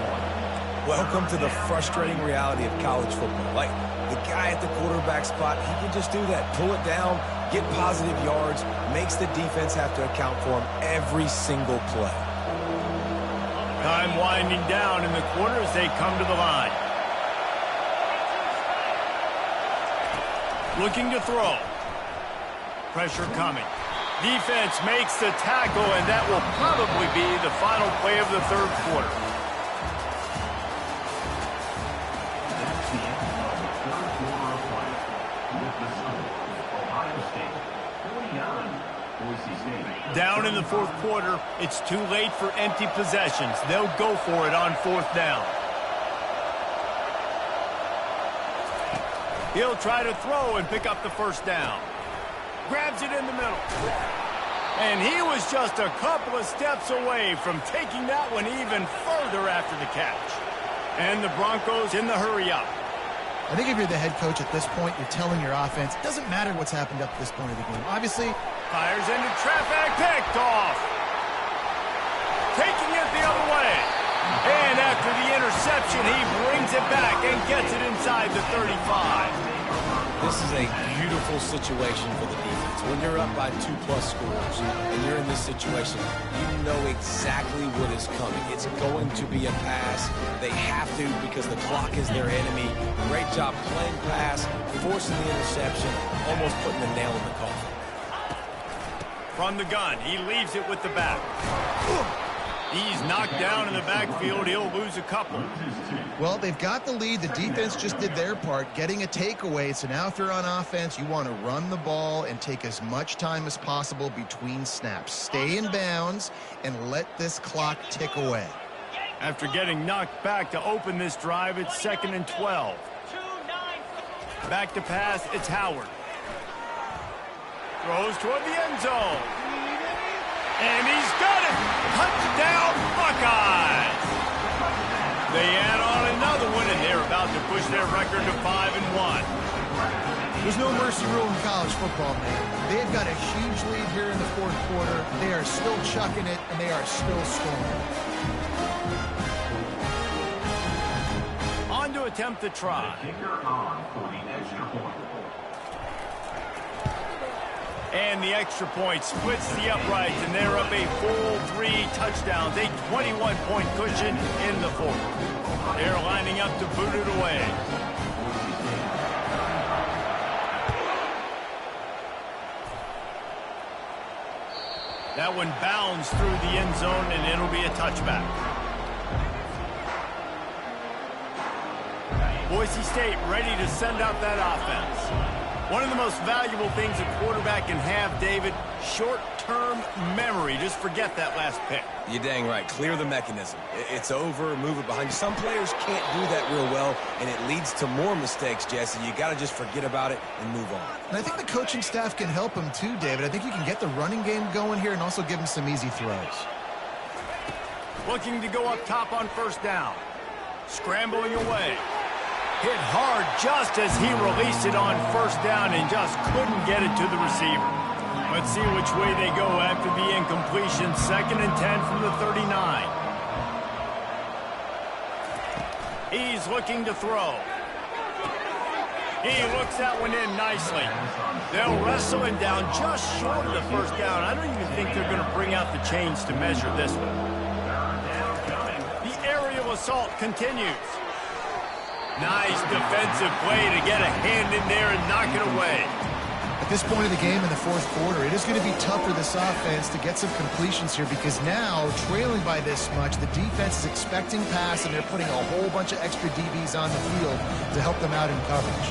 Welcome to the frustrating reality of college football. Like, the guy at the quarterback spot, he can just do that. Pull it down, get positive yards, makes the defense have to account for him every single play. Time winding down in the quarter as they come to the line. Looking to throw. Pressure coming. Defense makes the tackle, and that will probably be the final play of the third quarter. That's the end of the third quarter of play. With the score, Ohio State 49, Boise State. Down in the fourth quarter, it's too late for empty possessions. They'll go for it on fourth down. He'll try to throw and pick up the first down. Grabs it in the middle. And he was just a couple of steps away from taking that one even further after the catch. And the Broncos in the hurry up. I think if you're the head coach at this point, you're telling your offense, it doesn't matter what's happened up to this point of the game. Obviously, fires into traffic, picked off. Taking it the other way. And after the interception, he brings it back and gets it inside the 35. This is a beautiful situation for the defense. When you're up by 2+ scores and you're in this situation, you know exactly what is coming. It's going to be a pass. They have to because the clock is their enemy. Great job playing pass, forcing the interception, almost putting the nail in the coffin. From the gun, he leaves it with the back. He's knocked down in the backfield. He'll lose a couple. well, they've got the lead. The defense just did their part, getting a takeaway. So now if you're on offense, you want to run the ball and take as much time as possible between snaps. Stay in bounds and let this clock tick away. After getting knocked back to open this drive, it's 2nd and 12. Back to pass, it's Howard. Throws toward the end zone. And he's got it! Touchdown, Buckeyes! They add on another one, and they're about to push their record to 5-1. There's no mercy rule in college football, man. They've got a huge lead here in the fourth quarter. They are still chucking it, and they are still scoring. On to attempt the try. Kicker on for the extra point. And the extra point splits the uprights, and they're up a full 3 touchdowns, a 21-point cushion in the fourth. They're lining up to boot it away. That one bounds through the end zone, and it'll be a touchback. Boise State ready to send out that offense. One of the most valuable things a quarterback can have, David, short-term memory. Just forget that last pick. You're dang right. Clear the mechanism. It's over, move it behind you. Some players can't do that real well, and it leads to more mistakes, Jesse. You got to just forget about it and move on. And I think the coaching staff can help him too, David. I think you can get the running game going here and also give him some easy throws. Looking to go up top on first down. Scrambling away. Hit hard just as he released it on first down and just couldn't get it to the receiver. Let's see which way they go after the incompletion. 2nd and 10 from the 39. He's looking to throw. He looks that one in nicely. They'll wrestle him down just short of the first down. I don't even think they're going to bring out the chains to measure this one. The aerial assault continues. Nice defensive play to get a hand in there and knock it away. At this point of the game in the fourth quarter, it is going to be tough for this offense to get some completions here because now, trailing by this much, the defense is expecting pass and they're putting a whole bunch of extra DBs on the field to help them out in coverage.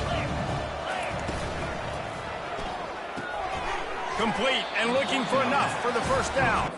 Complete and looking for enough for the first down.